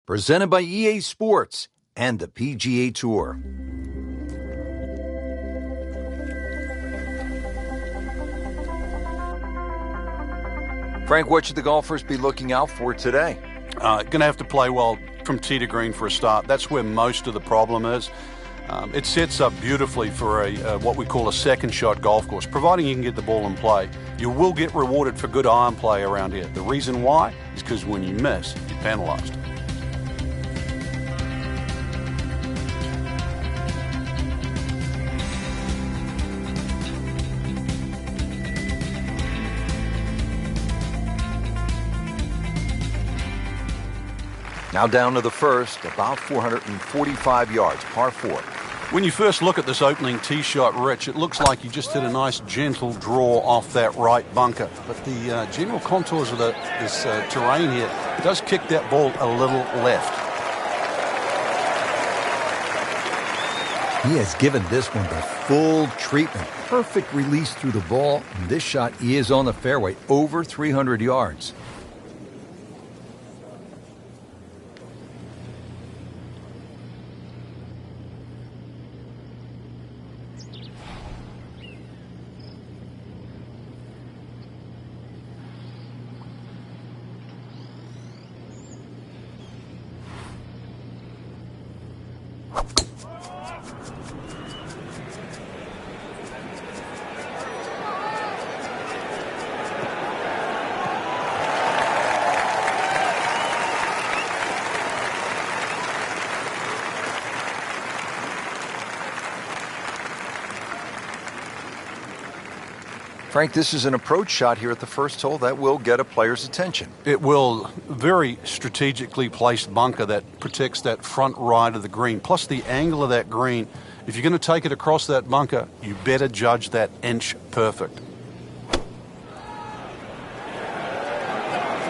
Presented by EA Sports and the PGA Tour. Frank, what should the golfers be looking out for today? Going to have to play well from tee to green for a start. That's where most of the problem is. It sets up beautifully for what we call a second shot golf course. Providing you can get the ball in play, you will get rewarded for good iron play around here. The reason why is because when you miss, you're penalized. Now down to the first, about 445 yards, par 4. When you first look at this opening tee shot, Rich, it looks like you just hit a nice gentle draw off that right bunker. But the general contours of this terrain here does kick that ball a little left. He has given this one the full treatment. Perfect release through the ball. And this shot is on the fairway, over 300 yards. Frank, this is an approach shot here at the first hole that will get a player's attention. It will. Very strategically placed bunker that protects that front right of the green, plus the angle of that green. If you're going to take it across that bunker, you better judge that inch perfect.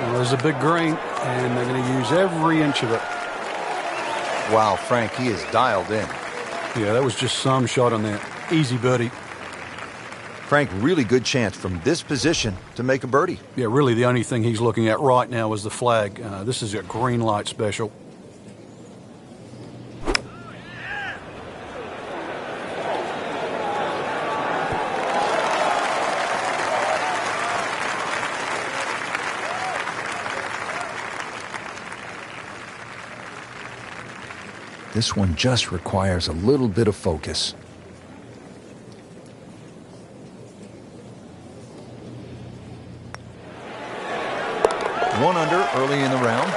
Well, there's a big green, and they're going to use every inch of it. Wow, Frank, he is dialed in. Yeah, that was just some shot on there. Easy birdie. Frank, really good chance from this position to make a birdie. Yeah, really the only thing he's looking at right now is the flag. This is a green light special. This one just requires a little bit of focus. One under early in the round.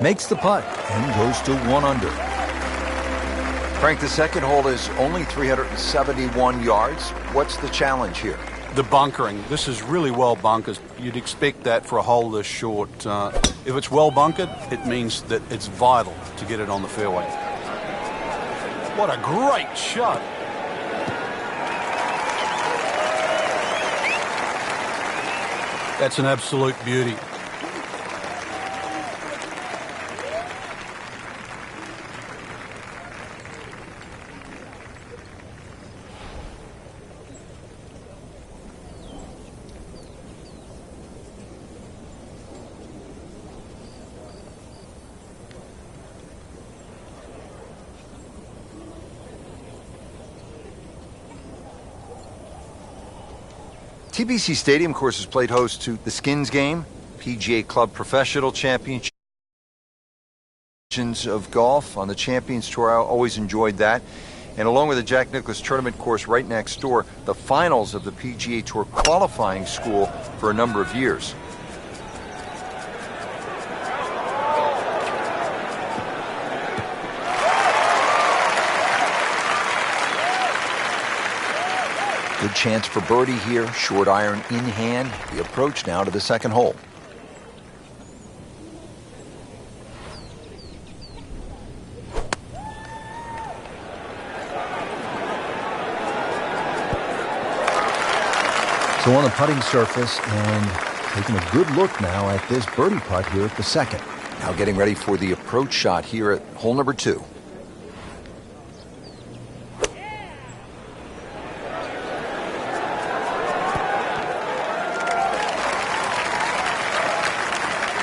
Makes the putt and goes to 1 under. Frank, the second hole is only 371 yards. What's the challenge here? The bunkering. This is really well bunkered. You'd expect that for a hole this short. If it's well bunkered, it means that it's vital to get it on the fairway. What a great shot. That's an absolute beauty. TPC Stadium, of course, has played host to the Skins Game, PGA Club Professional Championship of golf on the Champions Tour. I always enjoyed that. And along with the Jack Nicklaus Tournament course right next door, the finals of the PGA Tour qualifying school for a number of years. Good chance for birdie here. Short iron in hand. The approach now to the second hole. So on the putting surface and taking a good look now at this birdie putt here at the second. Now getting ready for the approach shot here at hole number 2.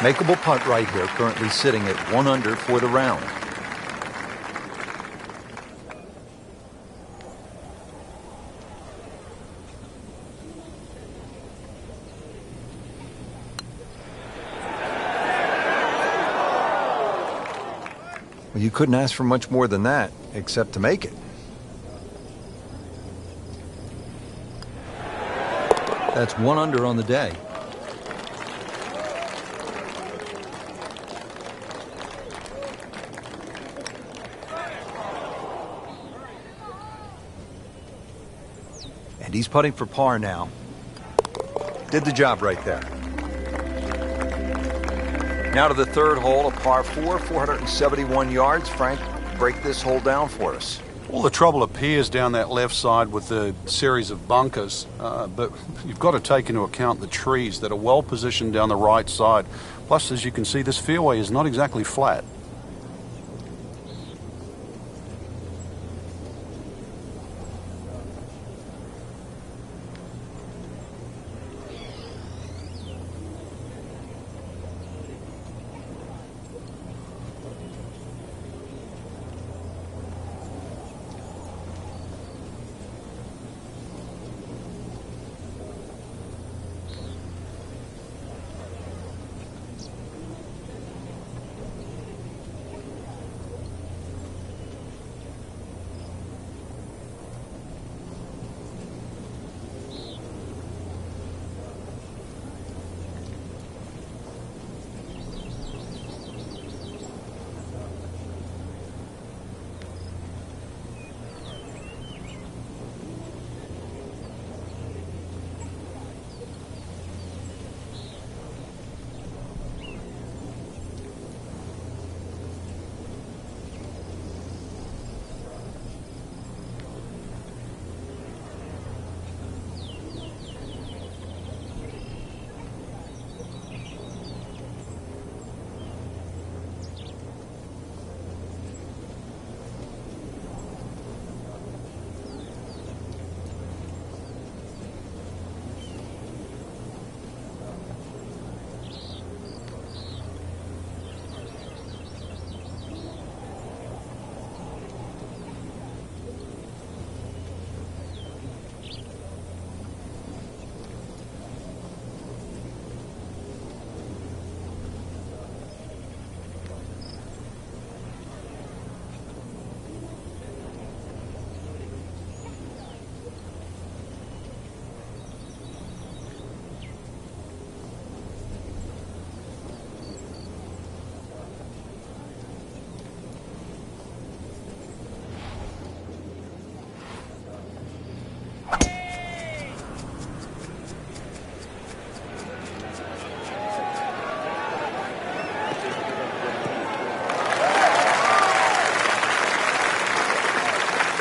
Makeable putt right here, currently sitting at 1 under for the round. Well, you couldn't ask for much more than that, except to make it. That's 1 under on the day. And he's putting for par now. Did the job right there. Now to the third hole, a par 4, 471 yards. Frank, break this hole down for us. Well, the trouble appears down that left side with the series of bunkers, but you've got to take into account the trees that are well positioned down the right side. Plus, as you can see, this fairway is not exactly flat.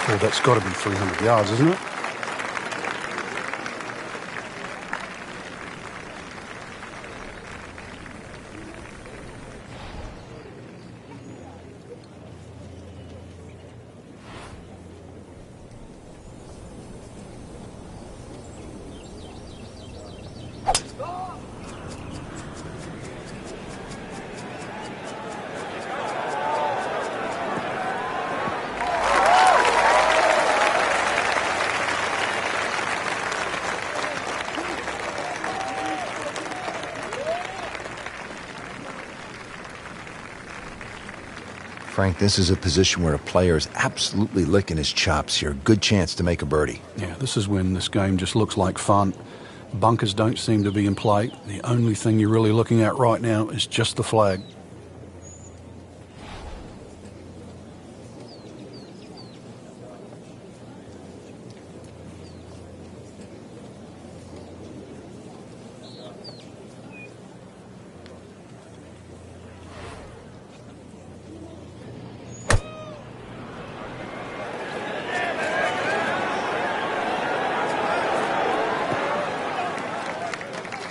Well, that's got to be 300 yards, isn't it? Frank, this is a position where a player is absolutely licking his chops here. Good chance to make a birdie. Yeah, this is when this game just looks like fun. Bunkers don't seem to be in play. The only thing you're really looking at right now is just the flag.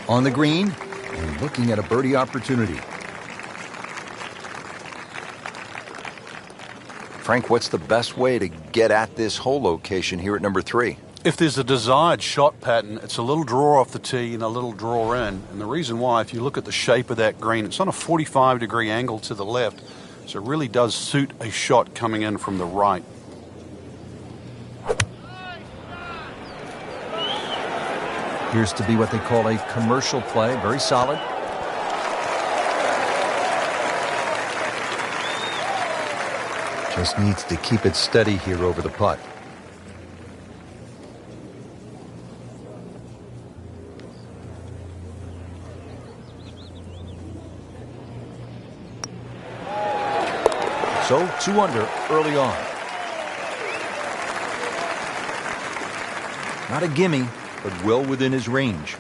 On the green and looking at a birdie opportunity. Frank, what's the best way to get at this hole location here at number 3? If there's a desired shot pattern, it's a little draw off the tee and a little draw in. And the reason why, if you look at the shape of that green, it's on a 45-degree angle to the left, so it really does suit a shot coming in from the right. Appears to be what they call a commercial play, very solid. Just needs to keep it steady here over the putt. So 2 under early on. Not a gimme, but well within his range.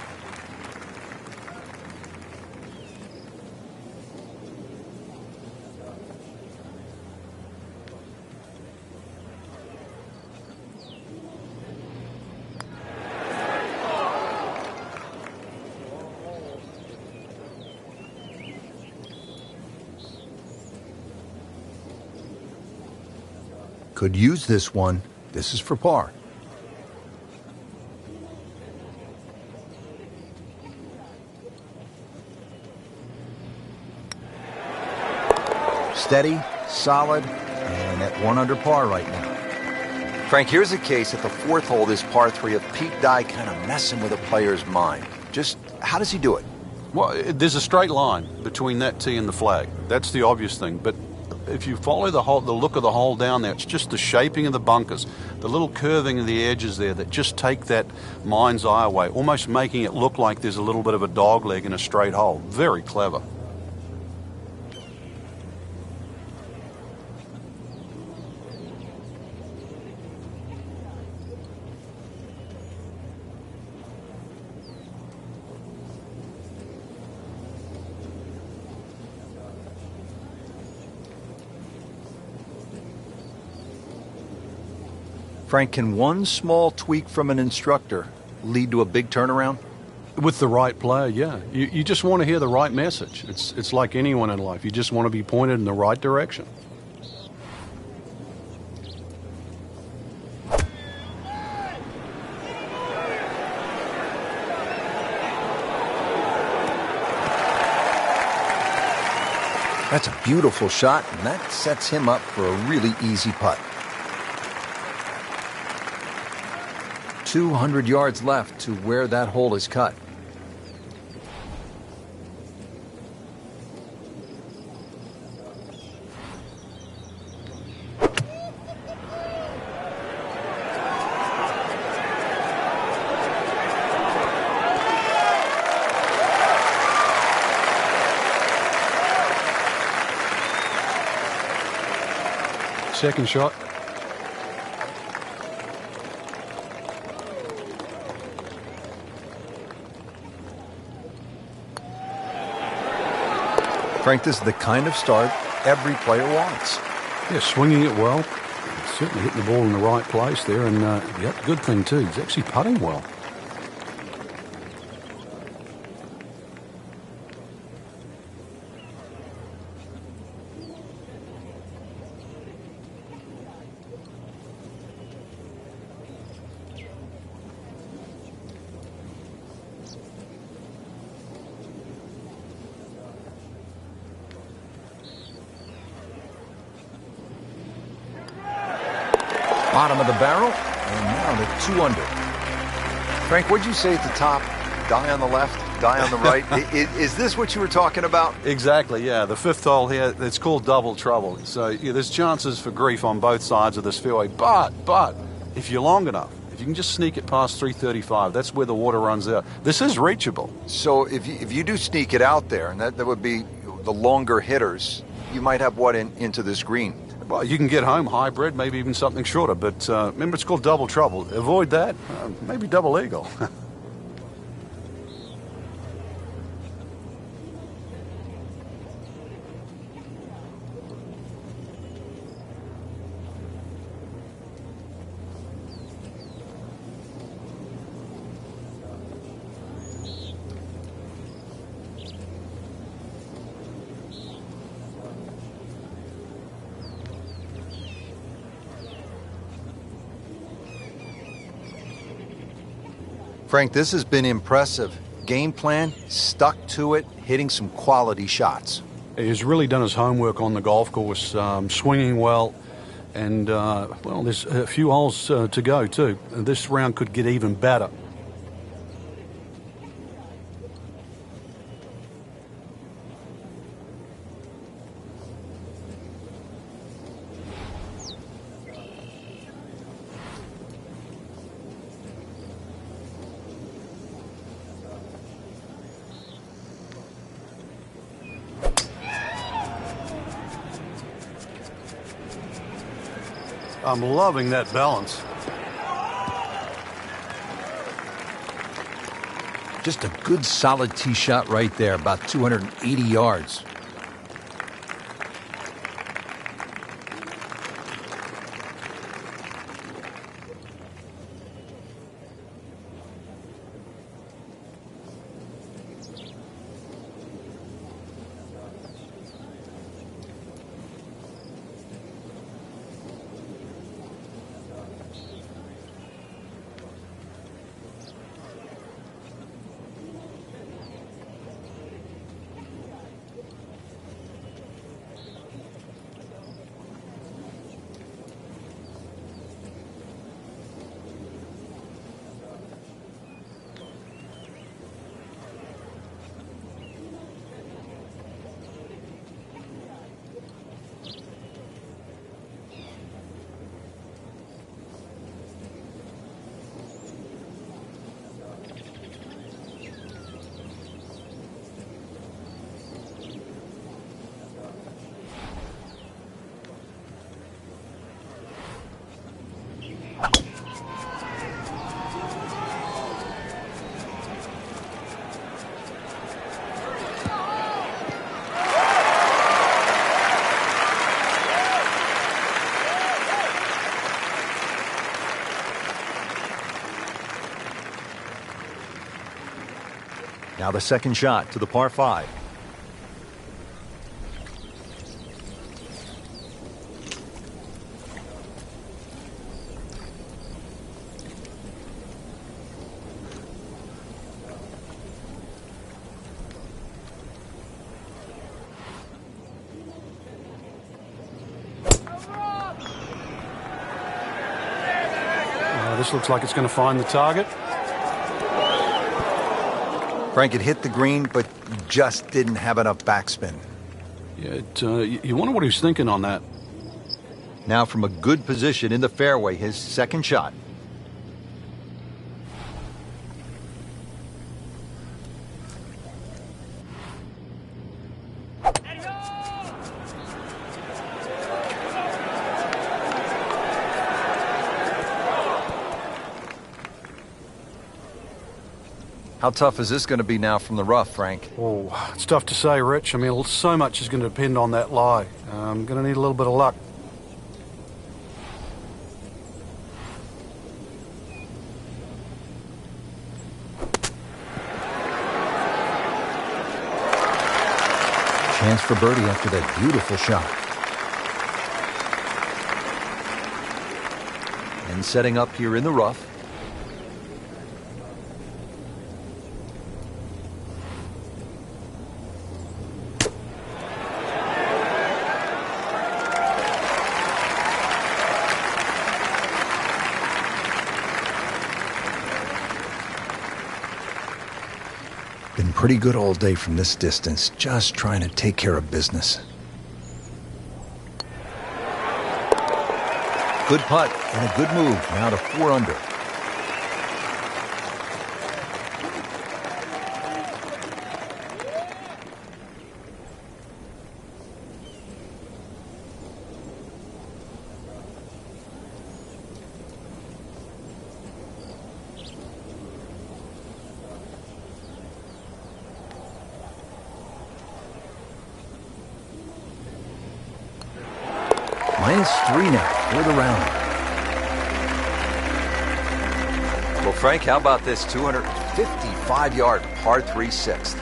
Could use this one. This is for par. Steady, solid, and at 1 under par right now. Frank, here's a case at the 4th hole, this par 3 of Pete Dye kind of messing with a player's mind. Just how does he do it? Well, there's a straight line between that tee and the flag. That's the obvious thing. But if you follow the look of the hole down there, it's just the shaping of the bunkers, the little curving of the edges there that just take that mind's eye away, almost making it look like there's a little bit of a dog leg in a straight hole. Very clever. Frank, can one small tweak from an instructor lead to a big turnaround? With the right player, yeah. You just want to hear the right message. It's like anyone in life. You just want to be pointed in the right direction. That's a beautiful shot, and that sets him up for a really easy putt. 200 yards left to where that hole is cut. Second shot. Frank, this is the kind of start every player wants. Yeah, swinging it well. Certainly hitting the ball in the right place there. And, yeah, good thing, too. He's actually putting well. Bottom of the barrel, and now to 2 under. Frank, what'd you say at the top? Dye on the left, Dye on the right. Is this what you were talking about? Exactly, yeah. The 5th hole here, it's called double trouble. So yeah, there's chances for grief on both sides of this fairway. But if you're long enough, if you can just sneak it past 335, that's where the water runs out. This is reachable. So if you do sneak it out there, and that would be the longer hitters, you might have what into this green? Well, you can get home hybrid, maybe even something shorter. But remember, it's called double trouble. Avoid that. Maybe double eagle. Frank, this has been impressive. Game plan, stuck to it, hitting some quality shots. He's really done his homework on the golf course, swinging well, and, well, there's a few holes to go, too. This round could get even better. I'm loving that balance. Just a good solid tee shot right there, about 280 yards. Now the second shot to the par 5. This looks like it's going to find the target. Frank, it hit the green, but just didn't have enough backspin. Yeah, you wonder what he's thinking on that. Now from a good position in the fairway, his second shot. How tough is this going to be now from the rough, Frank? Oh, it's tough to say, Rich. I mean, so much is going to depend on that lie. I'm going to need a little bit of luck. Chance for birdie after that beautiful shot. And setting up here in the rough. Been pretty good all day from this distance, just trying to take care of business. Good putt and a good move, now to 4 under. -3 now for the round. Well, Frank, how about this 255-yard par 3 6th?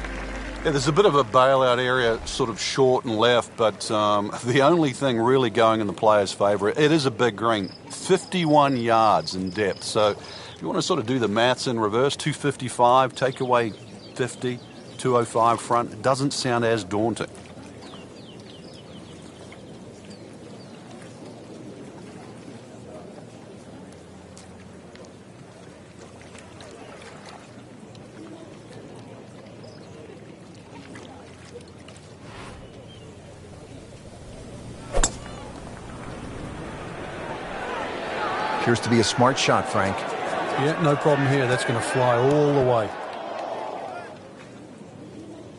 Yeah, there's a bit of a bailout area, sort of short and left, but the only thing really going in the player's favour, it is a big green, 51 yards in depth. So If you want to sort of do the maths in reverse, 255, take away 50, 205 front, it doesn't sound as daunting. Appears to be a smart shot, Frank. Yeah, no problem here. That's going to fly all the way.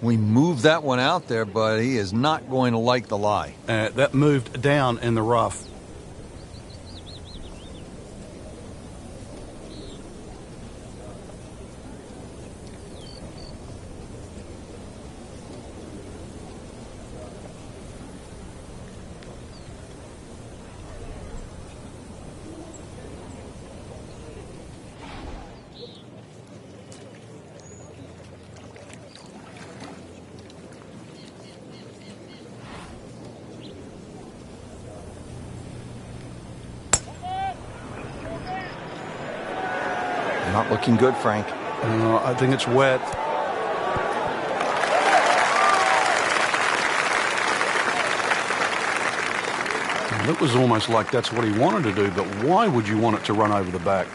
We moved that one out there, but he is not going to like the lie. That moved down in the rough. Not looking good, Frank. I think it's wet. And it was almost like that's what he wanted to do, but why would you want it to run over the back?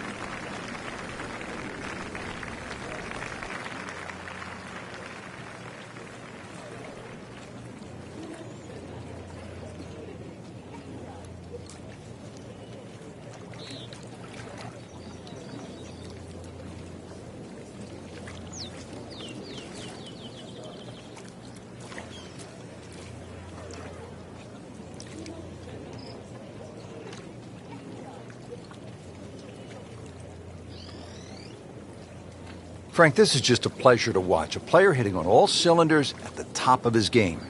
Frank, this is just a pleasure to watch. A player hitting on all cylinders at the top of his game.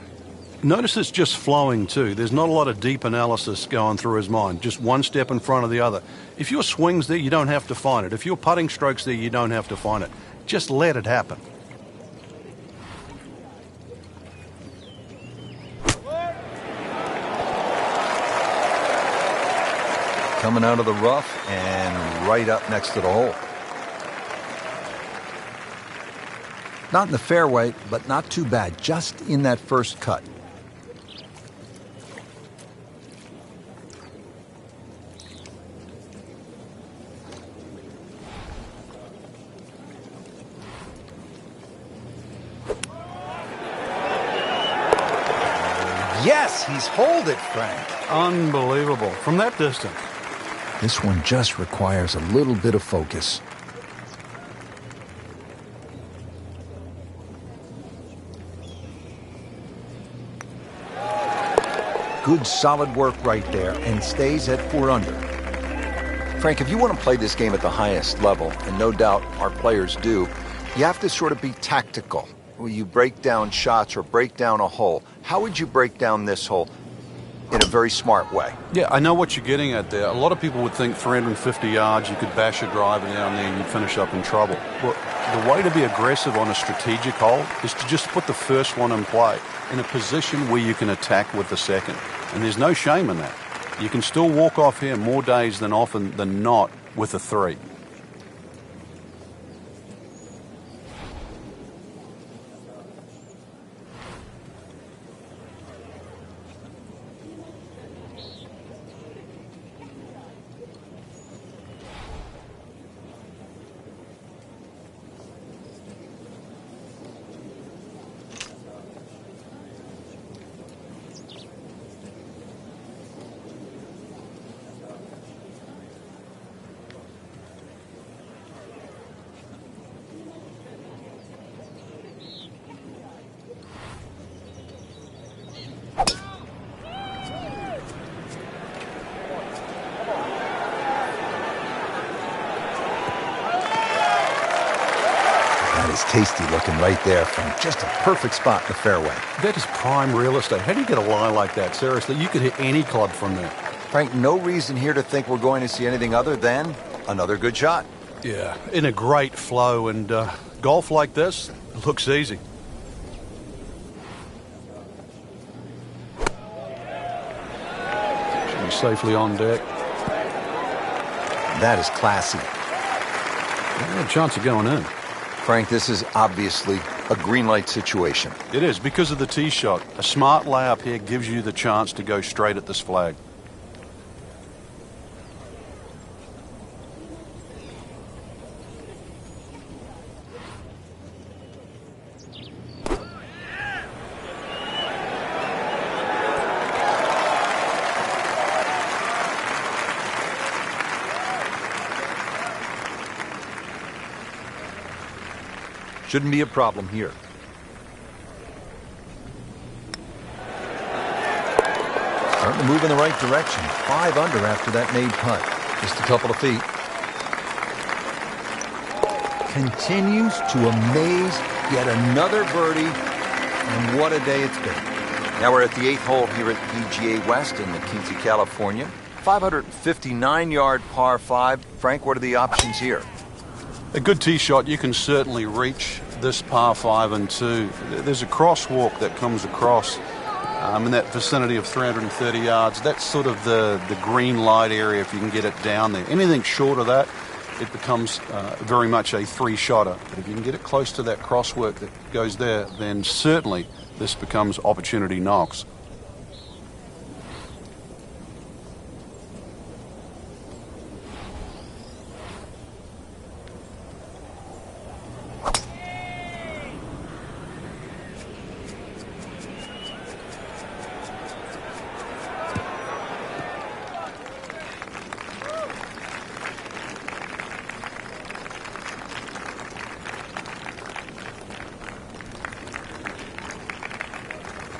Notice it's just flowing too. There's not a lot of deep analysis going through his mind. Just one step in front of the other. If your swing's there, you don't have to find it. If your putting stroke's there, you don't have to find it. Just let it happen. Coming out of the rough and right up next to the hole. Not in the fairway, but not too bad. Just in that first cut. Yes, he's holed it, Frank. Unbelievable. From that distance. This one just requires a little bit of focus. Good solid work right there, and stays at 4 under. Frank, if you want to play this game at the highest level, and no doubt our players do, you have to sort of be tactical. Will you break down shots or break down a hole? How would you break down this hole in a very smart way? Yeah, I know what you're getting at there. A lot of people would think 350 yards, you could bash a driver down there and you'd finish up in trouble. Well, the way to be aggressive on a strategic hole is to just put the first one in play in a position where you can attack with the second. And there's no shame in that. You can still walk off here more days than often than not with a 3. Tasty looking right there, from just a perfect spot in the fairway. That is prime real estate. How do you get a lie like that? Seriously, you could hit any club from there. Frank, no reason here to think we're going to see anything other than another good shot. Yeah, in a great flow, and golf like this looks easy. Should be safely on deck. That is classy. A chance of going in. Frank, this is obviously a green light situation. It is, because of the tee shot. A smart layup here gives you the chance to go straight at this flag. Shouldn't be a problem here. Starting to move in the right direction. 5 under after that made putt. Just a couple of feet. Continues to amaze. Yet another birdie. And what a day it's been. Now we're at the 8th hole here at PGA West in McKenzie, California. 559-yard par 5. Frank, what are the options here? A good tee shot, you can certainly reach this par 5 and 2. There's a crosswalk that comes across in that vicinity of 330 yards. That's sort of the green light area if you can get it down there. Anything short of that, it becomes very much a 3-shotter. But if you can get it close to that crosswalk that goes there, then certainly this becomes opportunity knocks.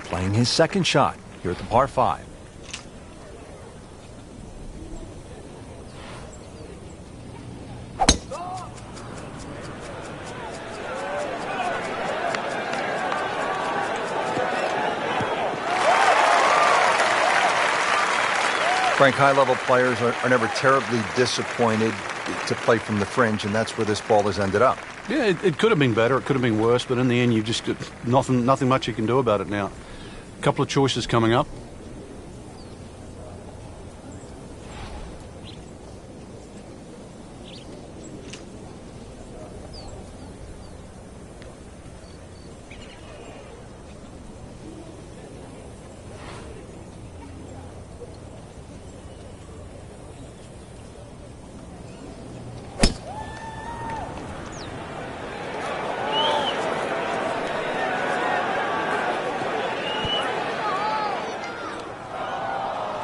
Playing his second shot here at the par 5. Frank, high-level players are never terribly disappointed to play from the fringe, and that's where this ball has ended up. Yeah, it could have been better, it could have been worse, but in the end you just got nothing much you can do about it now. A couple of choices coming up.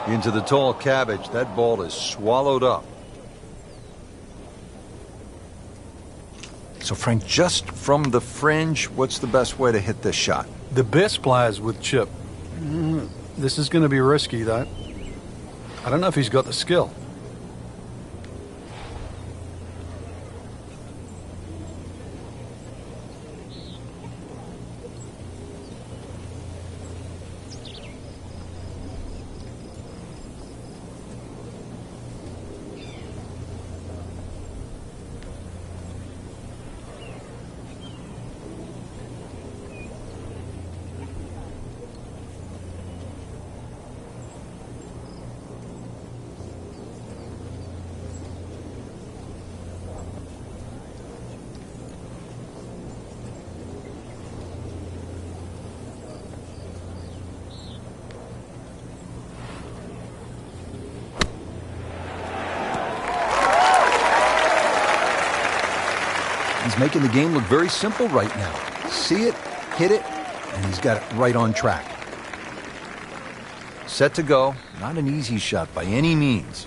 Into the tall cabbage. That ball is swallowed up. So, Frank, just from the fringe, what's the best way to hit this shot? The best players with chip. This is going to be risky, though. I don't know if he's got the skill. He's making the game look very simple right now. See it, hit it, and he's got it right on track. Set to go. Not an easy shot by any means.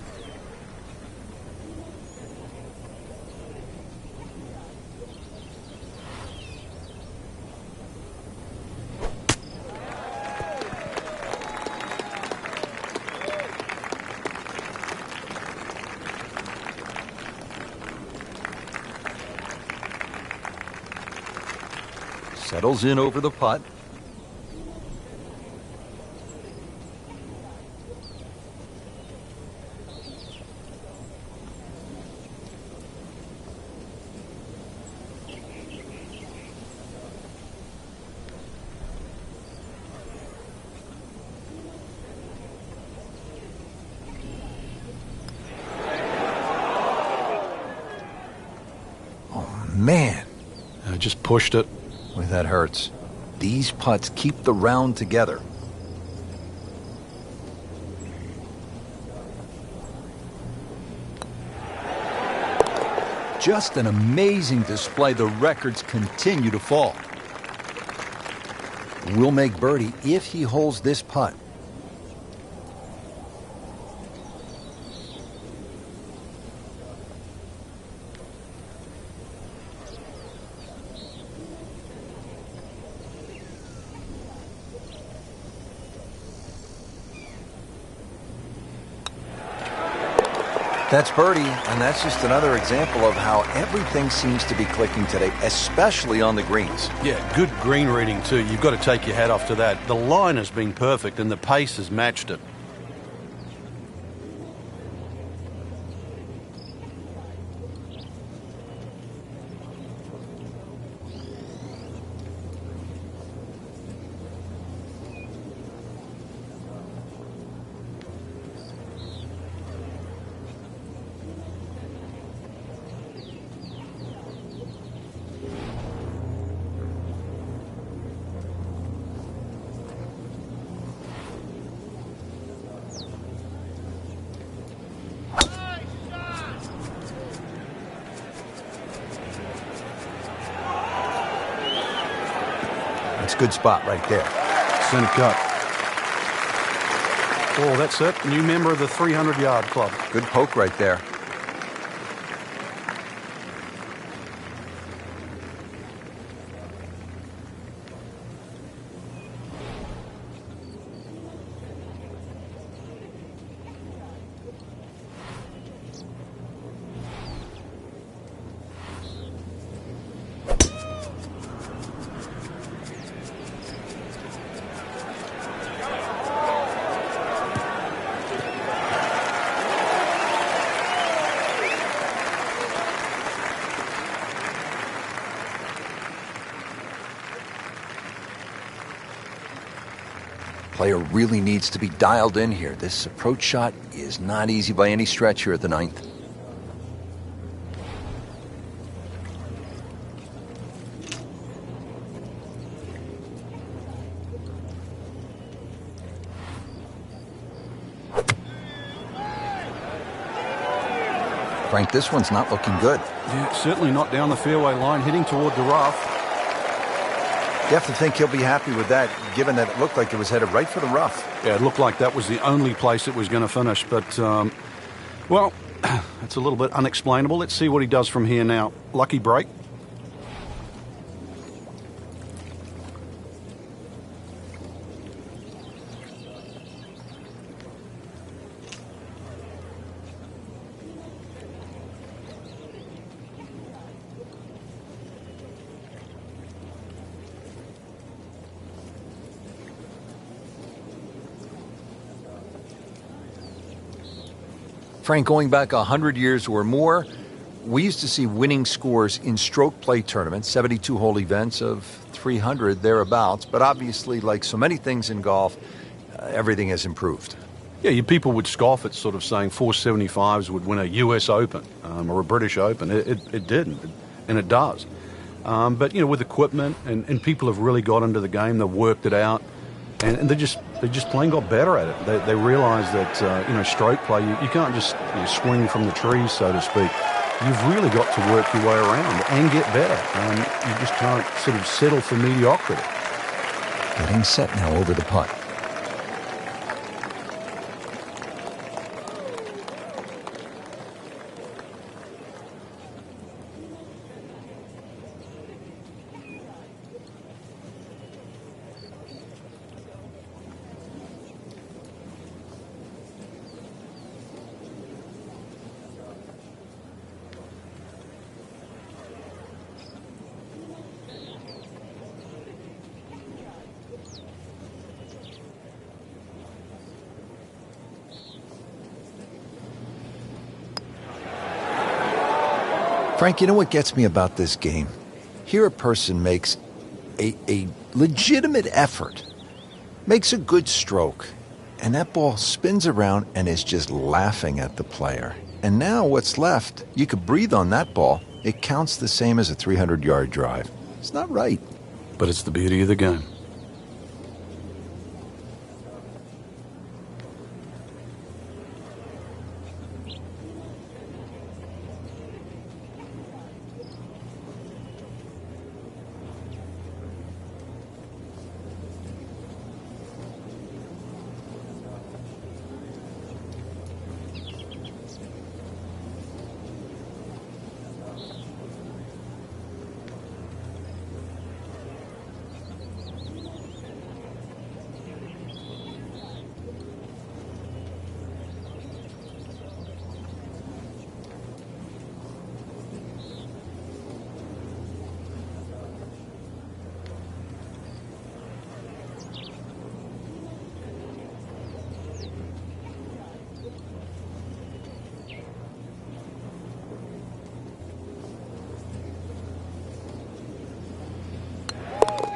Settles in over the putt. just pushed it. Boy, that hurts. These putts keep the round together. Just an amazing display. The records continue to fall. Will make birdie if he holds this putt. That's birdie, and that's just another example of how everything seems to be clicking today, especially on the greens. Yeah, good green reading too. You've got to take your hat off to that. The line has been perfect and the pace has matched it. It's a good spot right there. Center cut. Oh, that's it. New member of the 300-yard club. Good poke right there. Player really needs to be dialed in here. This approach shot is not easy by any stretch here at the 9th. Frank, this one's not looking good. Yeah, certainly not down the fairway line, heading toward the rough. You have to think he'll be happy with that, given that it looked like it was headed right for the rough. Yeah, it looked like that was the only place it was going to finish. But, well, it's a little bit unexplainable. Let's see what he does from here now. Lucky break. Frank, going back 100 years or more, we used to see winning scores in stroke play tournaments, 72-hole events of 300 thereabouts. But obviously, like so many things in golf, everything has improved. Yeah, you people would scoff at sort of saying 475s would win a US Open or a British Open. It didn't, and it does. But, you know, with equipment and people have really got into the game, they've worked it out. And they just plain got better at it. They realise that, you know, stroke play, you can't just swing from the trees, so to speak. You've really got to work your way around and get better. You just can't sort of settle for mediocrity. Getting set now over the putt. Frank, you know what gets me about this game? Here a person makes a legitimate effort, makes a good stroke, and that ball spins around and is just laughing at the player. And now what's left, you could breathe on that ball. It counts the same as a 300-yard drive. It's not right. But it's the beauty of the game.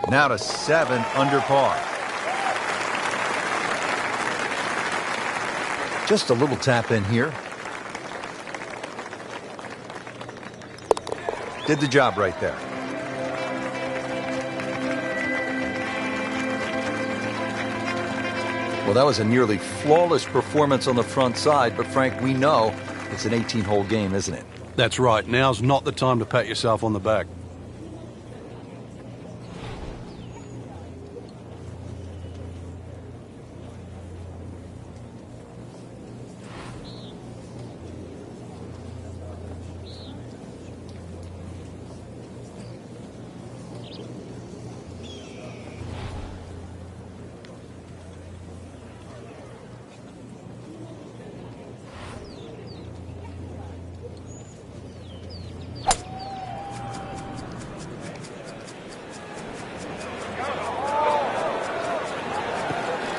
Now to 7 under par. Just a little tap in here. Did the job right there. Well, that was a nearly flawless performance on the front side, but Frank, we know it's an 18-hole game, isn't it? That's right. Now's not the time to pat yourself on the back.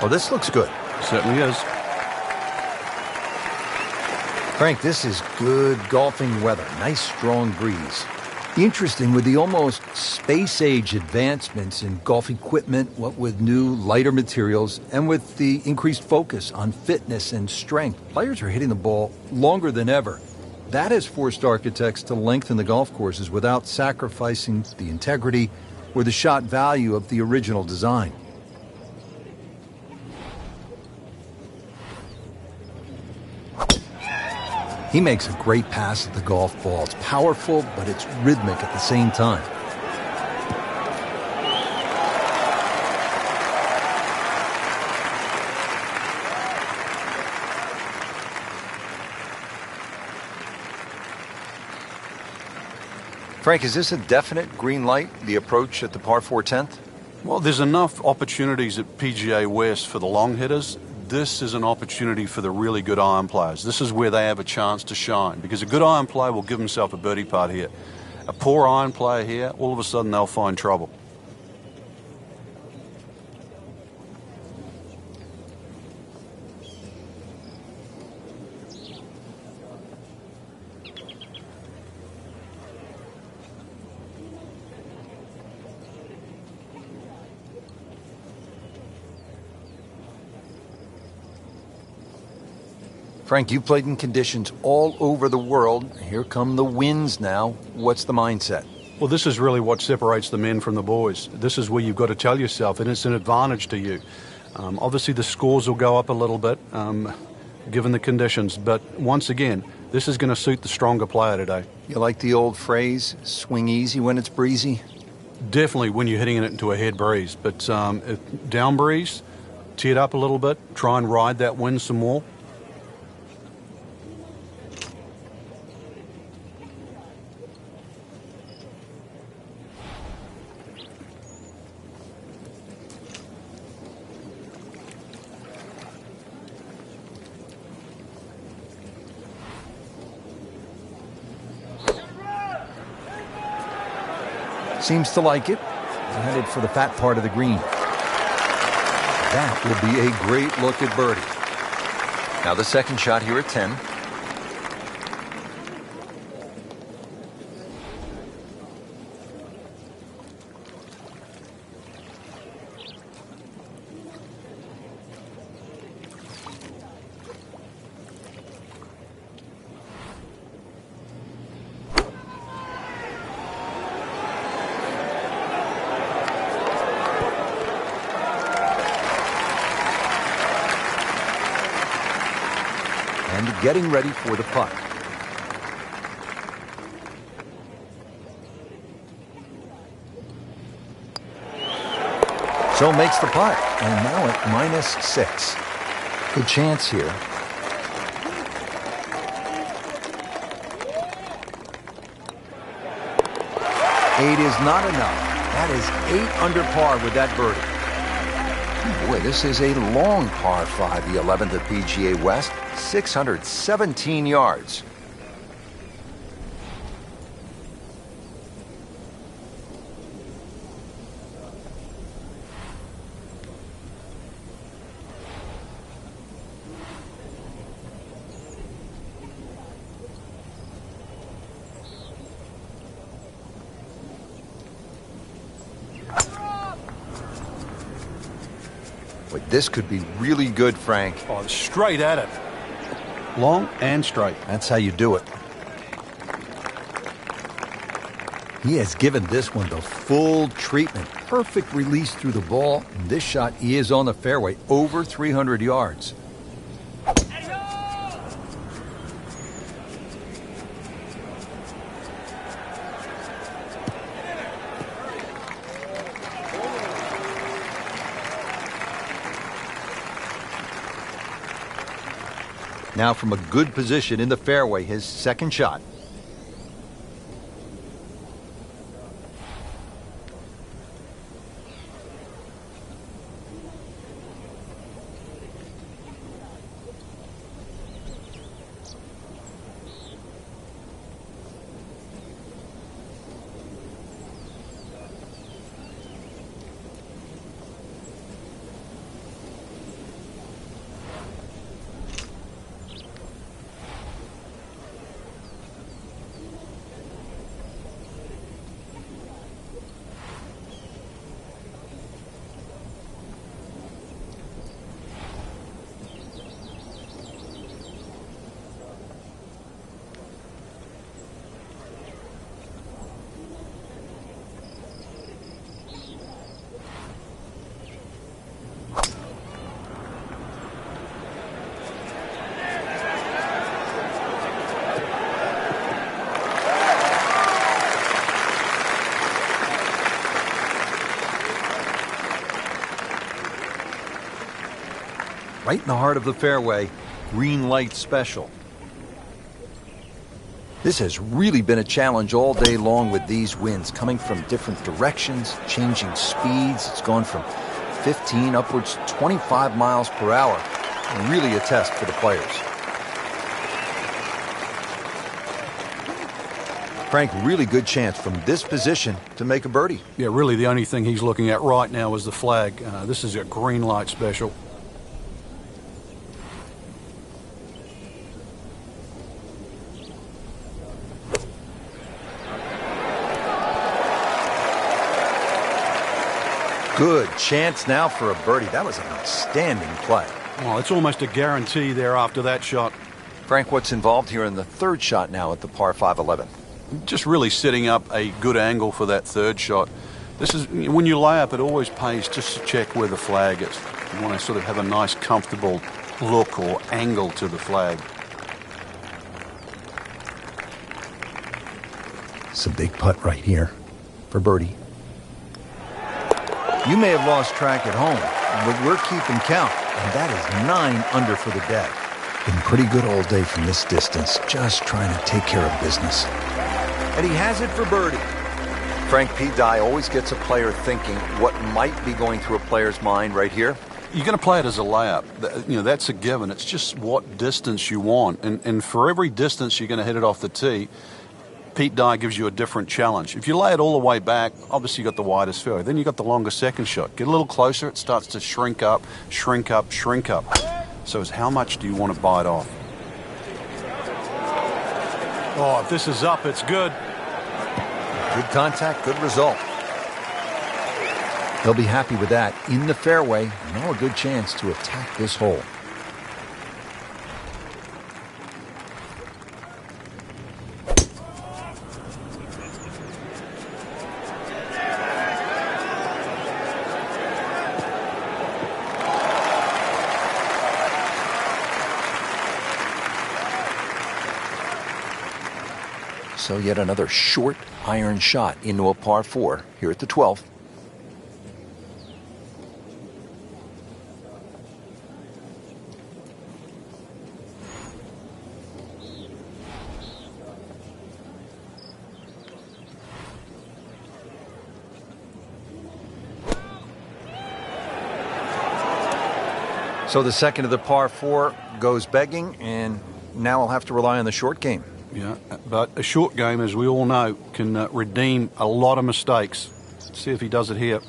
Well, this looks good. Certainly is. Frank, this is good golfing weather. Nice, strong breeze. Interesting with the almost space-age advancements in golf equipment, what with new, lighter materials, and with the increased focus on fitness and strength, players are hitting the ball longer than ever. That has forced architects to lengthen the golf courses without sacrificing the integrity or the shot value of the original design. He makes a great pass at the golf ball. It's powerful, but it's rhythmic at the same time. Frank, is this a definite green light, the approach at the par 4 10th? Well, there's enough opportunities at PGA West for the long hitters. This is an opportunity for the really good iron players. This is where they have a chance to shine, because a good iron player will give himself a birdie putt here. A poor iron player here, all of a sudden they'll find trouble. Frank, you played in conditions all over the world. Here come the winds now. What's the mindset? Well, this is really what separates the men from the boys. This is where you've got to tell yourself, and it's an advantage to you. Obviously, the scores will go up a little bit, given the conditions. But once again, this is going to suit the stronger player today. You like the old phrase, swing easy when it's breezy? Definitely when you're hitting it into a head breeze. But down breeze, tee it up a little bit, try and ride that wind some more. Seems to like it. They're headed for the fat part of the green. That will be a great look at birdie. Now the second shot here at 10. getting ready for the putt. So makes the putt, and now at -6. Good chance here. Eight is not enough. That is 8 under par with that birdie. Boy, this is a long par 5, the 11th at PGA West, 617 yards. But this could be really good, Frank. Oh, straight at it. Long and straight. That's how you do it. He has given this one the full treatment. Perfect release through the ball. And this shot is on the fairway, over 300 yards. Now from a good position in the fairway, his second shot. Right in the heart of the fairway, green light special. This has really been a challenge all day long with these winds coming from different directions, changing speeds. It's gone from 15 upwards to 25 miles per hour. Really a test for the players. Frank, really good chance from this position to make a birdie. Yeah, really the only thing he's looking at right now is the flag. This is a green light special. Good chance now for a birdie. That was an outstanding play. Well, it's almost a guarantee there after that shot. Frank, what's involved here in the third shot now at the par 5 11? Just really setting up a good angle for that third shot. This is, when you lay up, it always pays just to check where the flag is. You want to sort of have a nice, comfortable look or angle to the flag. It's a big putt right here for birdie. You may have lost track at home, but we're keeping count, and that is 9 under for the day. Been pretty good all day from this distance, just trying to take care of business. And he has it for birdie. Frank, Pete Dye always gets a player thinking what might be going through a player's mind right here. You're going to play it as a layup. That's a given. It's just what distance you want. And for every distance you're going to hit it off the tee, Pete Dye gives you a different challenge. If you lay it all the way back, obviously you've got the widest fairway. Then you've got the longer second shot. Get a little closer, it starts to shrink up, shrink up, shrink up. So it's how much do you want to bite off? Oh, if this is up, it's good. Good contact, good result. They'll be happy with that. In the fairway, now a good chance to attack this hole. So yet another short iron shot into a par 4 here at the 12th. So the second of the par 4 goes begging, and now I'll have to rely on the short game. Yeah, but a short game, as we all know, can redeem a lot of mistakes. Let's see if he does it here.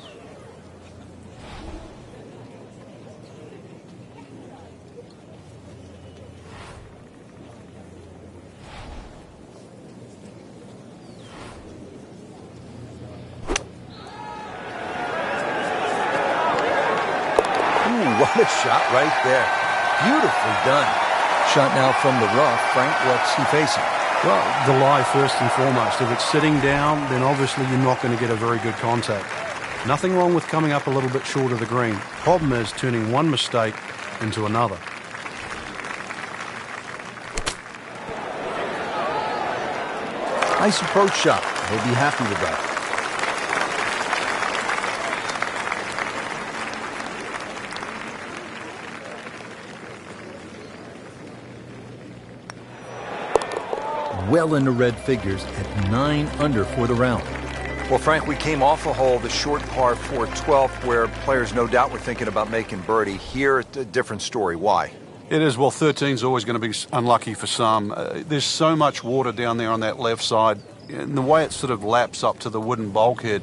What a shot right there. Beautifully done. Shot now from the rough. Frank, what's he facing? Well, the lie first and foremost. If it's sitting down, then obviously you're not going to get a very good contact. Nothing wrong with coming up a little bit short of the green. Problem is turning one mistake into another. Nice approach shot. He'll be happy with that. Well into red figures at 9 under for the round. Well, Frank, we came off a hole, the short par 4 12th, where players no doubt were thinking about making birdie. Here, it's a different story. Why? It is. Well, 13's always going to be unlucky for some. There's so much water down there on that left side. And the way it sort of laps up to the wooden bulkhead,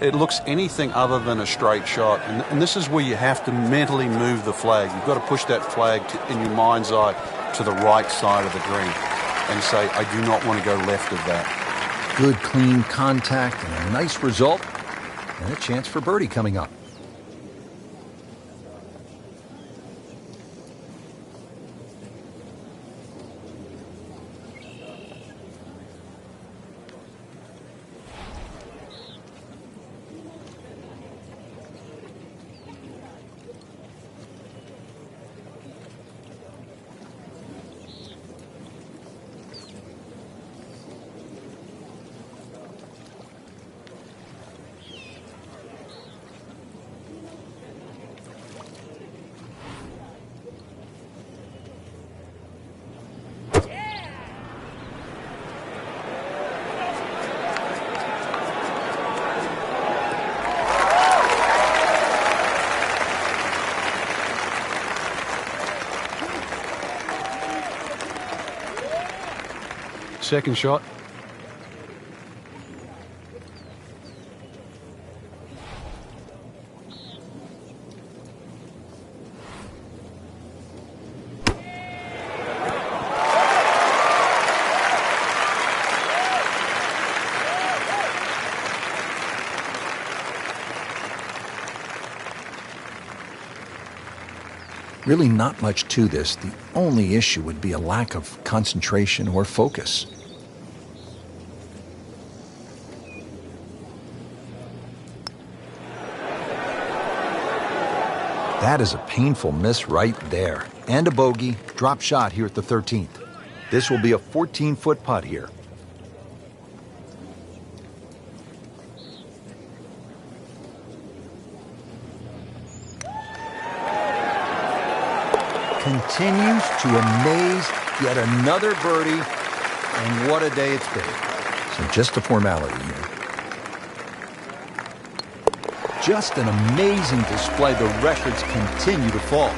it looks anything other than a straight shot. And this is where you have to mentally move the flag. You've got to push that flag in your mind's eye to the right side of the green and say, I do not want to go left of that. Good, clean contact and a nice result, and a chance for birdie coming up. Second shot. Really not much to this. The only issue would be a lack of concentration or focus. That is a painful miss right there. And a bogey. Drop shot here at the 13th. This will be a 14-foot putt here. Continues to amaze. Yet another birdie. And what a day it's been. So just a formality here. Just an amazing display. The records continue to fall.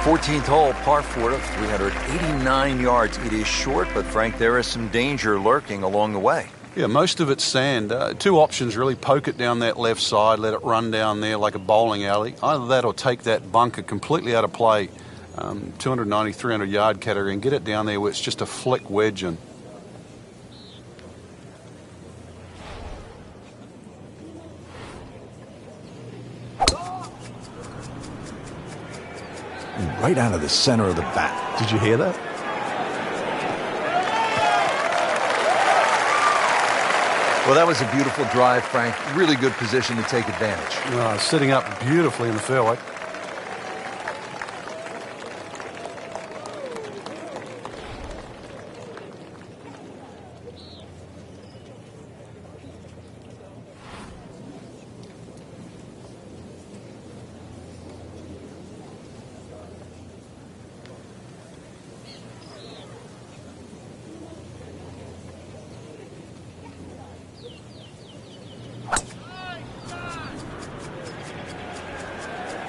14th hole, par 4 of 389 yards. It is short, but Frank, there is some danger lurking along the way. Yeah, most of it's sand. Two options really. Poke it down that left side, let it run down there like a bowling alley. Either that or take that bunker completely out of play, 290, 300 yard category, and get it down there where it's just a flick wedge in. Right out of the center of the bat. Did you hear that? Well, that was a beautiful drive, Frank. Really good position to take advantage. Sitting up beautifully in the fairway.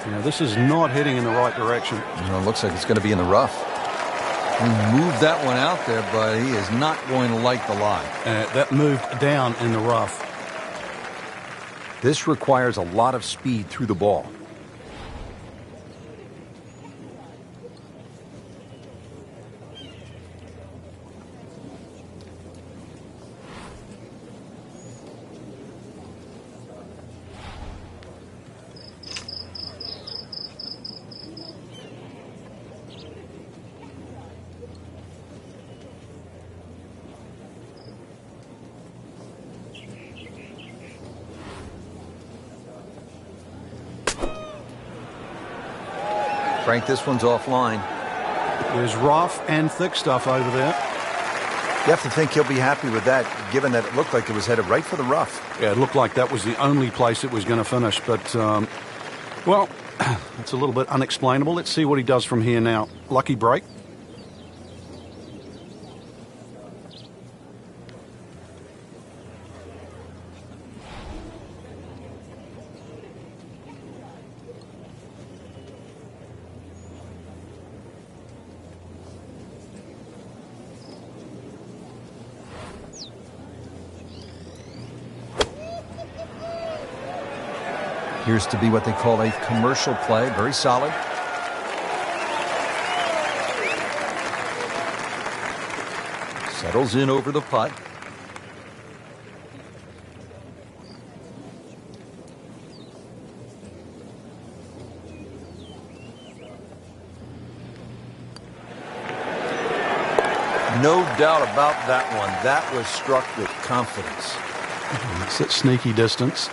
Now, this is not heading in the right direction. It looks like it's going to be in the rough. He moved that one out there, but he is not going to like the lie. That moved down in the rough. This requires a lot of speed through the ball. Frank, this one's offline. There's rough and thick stuff over there. You have to think he'll be happy with that, given that it looked like it was headed right for the rough. Yeah, it looked like that was the only place it was going to finish. But, well, it's a little bit unexplainable. Let's see what he does from here now. Lucky break. Appears to be what they call a commercial play. Very solid. Settles in over the putt. No doubt about that one. That was struck with confidence. It's at sneaky distance.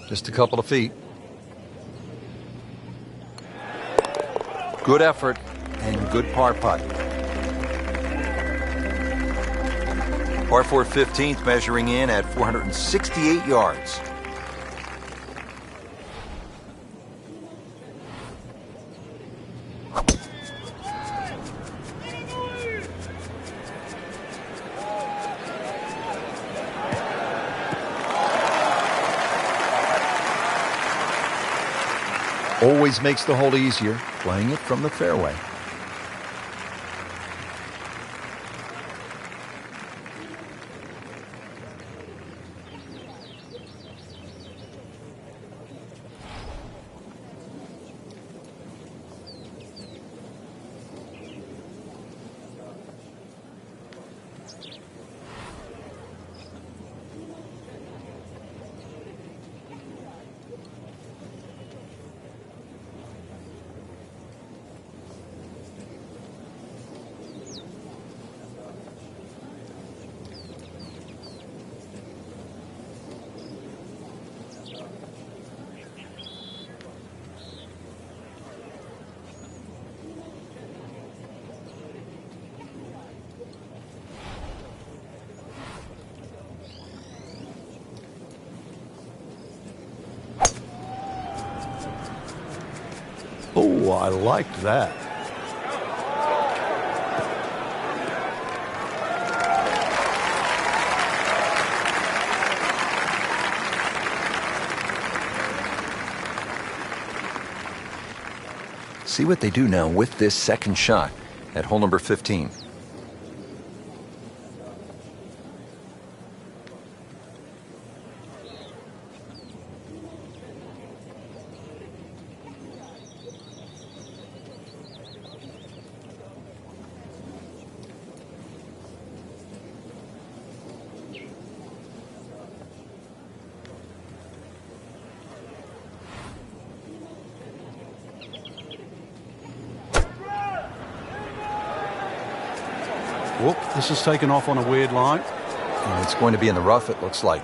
Just a couple of feet. Good effort and good par putt. Par 4 15th, measuring in at 468 yards. Always makes the hole easier, playing it from the fairway. Oh, I liked that. See what they do now with this second shot at hole number 15. Whoop, this is taken off on a weird line. And it's going to be in the rough, it looks like.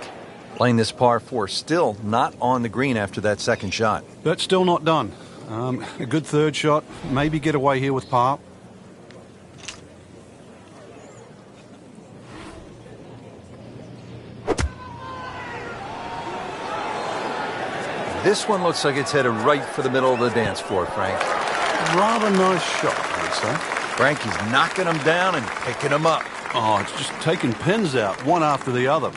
Playing this par 4, still not on the green after that second shot. But still not done. A good third shot. Maybe get away here with par. This one looks like it's headed right for the middle of the dance floor, Frank. Rather nice shot, I would say. Frank, he's knocking them down and picking them up. Oh, it's just taking pins out, one after the other.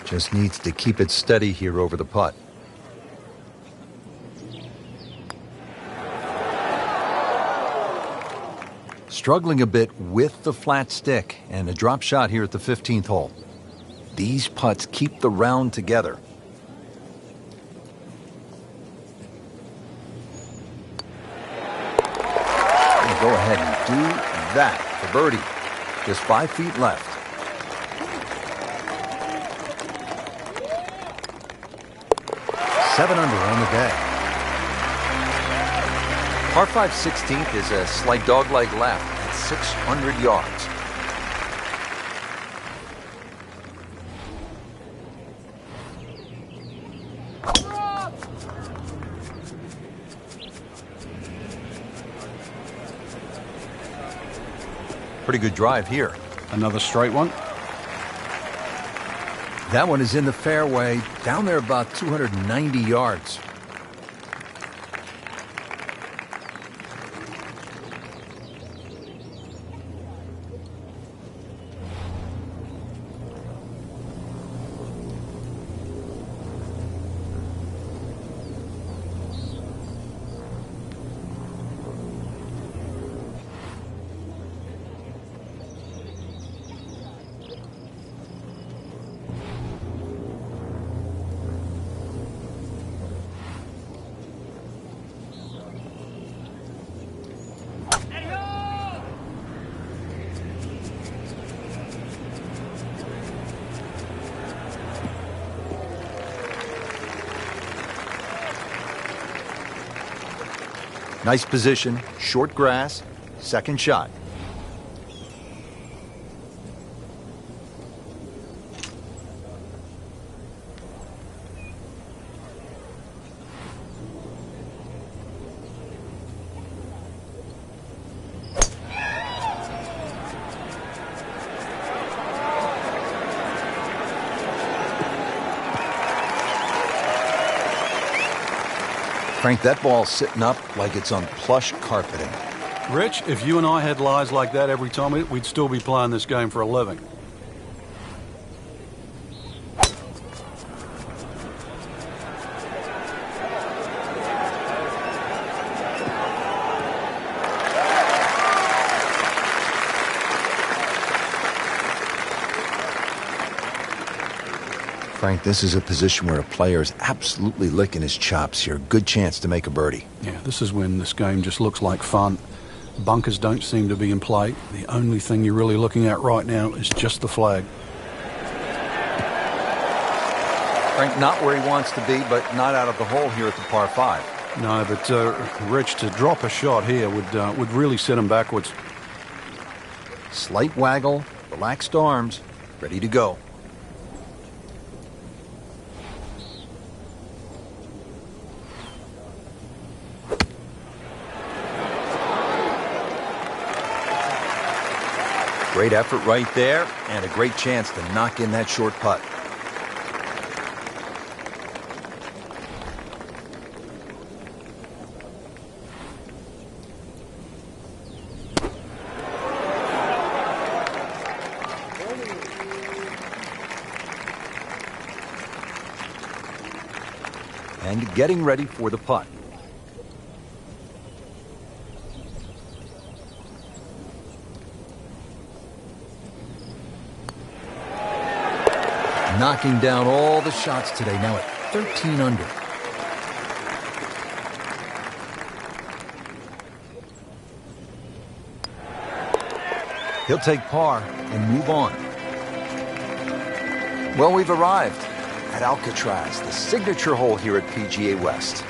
Just needs to keep it steady here over the putt. Struggling a bit with the flat stick and a drop shot here at the 15th hole. These putts keep the round together. Go ahead and do that for birdie. Just 5 feet left. Seven under on the day. Par 5 16th is a slight dogleg left at 600 yards. Pretty good drive here. Another straight one. That one is in the fairway, down there about 290 yards. Nice position, short grass, second shot. Frank, that ball's sitting up like it's on plush carpeting. Rich, if you and I had lies like that every time, we'd still be playing this game for a living. Frank, this is a position where a player is absolutely licking his chops here. Good chance to make a birdie. Yeah, this is when this game just looks like fun. Bunkers don't seem to be in play. The only thing you're really looking at right now is just the flag. Frank, not where he wants to be, but not out of the hole here at the par 5. No, but Rich, to drop a shot here would really set him backwards. Slight waggle, relaxed arms, ready to go. Great effort right there, and a great chance to knock in that short putt. And getting ready for the putt. Knocking down all the shots today, now at 13 under. He'll take par and move on. Well, we've arrived at Alcatraz, the signature hole here at PGA West.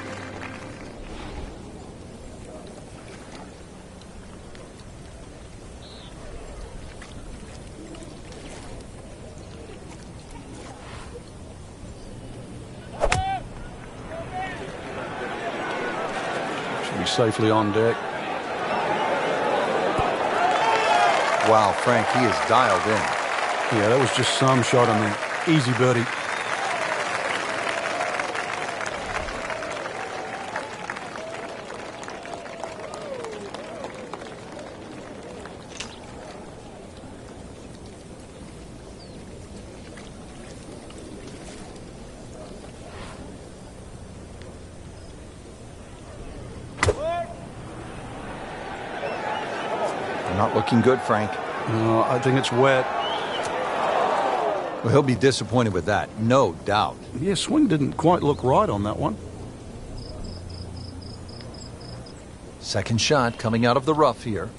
Should be safely on deck. Wow, Frank, he is dialed in. Yeah, that was just some shot on the easy birdie. Not looking good, Frank. I think it's wet. Well, he'll be disappointed with that, no doubt. Yeah, swing didn't quite look right on that one. Second shot coming out of the rough here.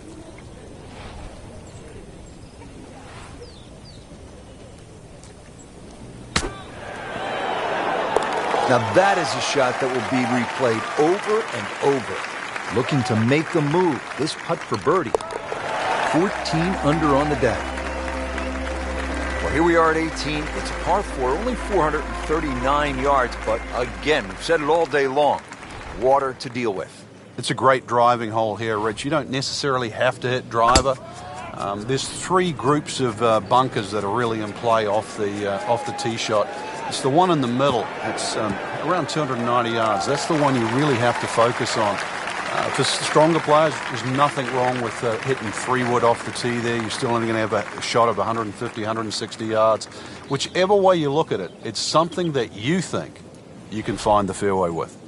Now that is a shot that will be replayed over and over. Looking to make the move. This putt for birdie. 14 under on the deck. Well, here we are at 18. It's a par 4, only 439 yards, but again, we've said it all day long. Water to deal with. It's a great driving hole here, Rich. You don't necessarily have to hit driver. There's three groups of bunkers that are really in play off the tee shot. It's the one in the middle. It's around 290 yards. That's the one you really have to focus on. For stronger players, there's nothing wrong with hitting 3-wood off the tee there. You're still only going to have a shot of 150, 160 yards. Whichever way you look at it, it's something that you think you can find the fairway with.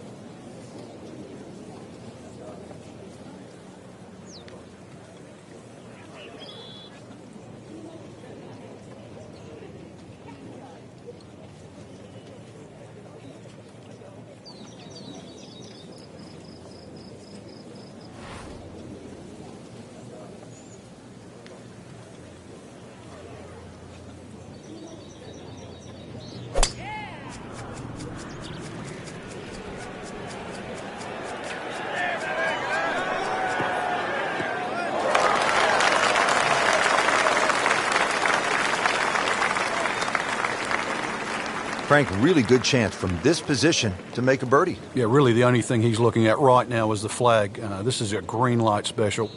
Frank, really good chance from this position to make a birdie. Yeah, really the only thing he's looking at right now is the flag. This is a green light special.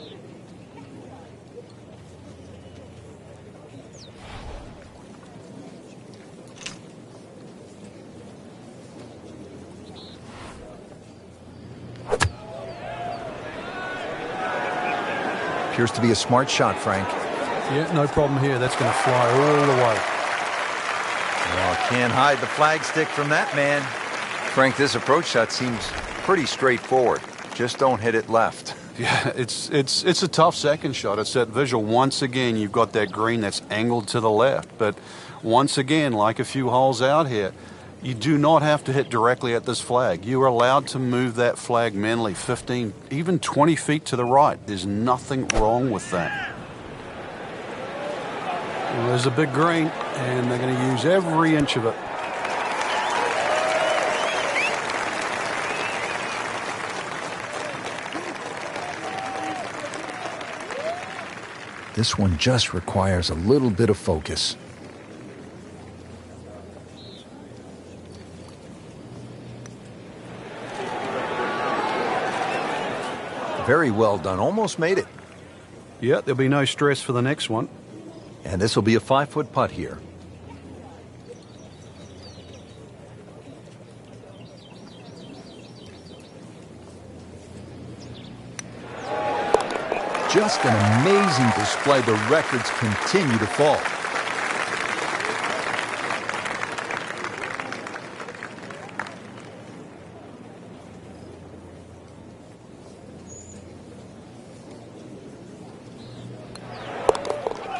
Appears to be a smart shot, Frank. Yeah, no problem here. That's going to fly all the way. Well, can't hide the flagstick from that man. Frank, this approach shot seems pretty straightforward. Just don't hit it left. Yeah, it's a tough second shot. It's that visual. Once again, you've got that green that's angled to the left. But once again, like a few holes out here, you do not have to hit directly at this flag. You are allowed to move that flag mentally 15, even 20 feet to the right. There's nothing wrong with that. Well, there's a big green, and they're going to use every inch of it. This one just requires a little bit of focus. Very well done. Almost made it. Yeah, there'll be no stress for the next one. And this will be a 5-foot putt here. Just an amazing display. The records continue to fall.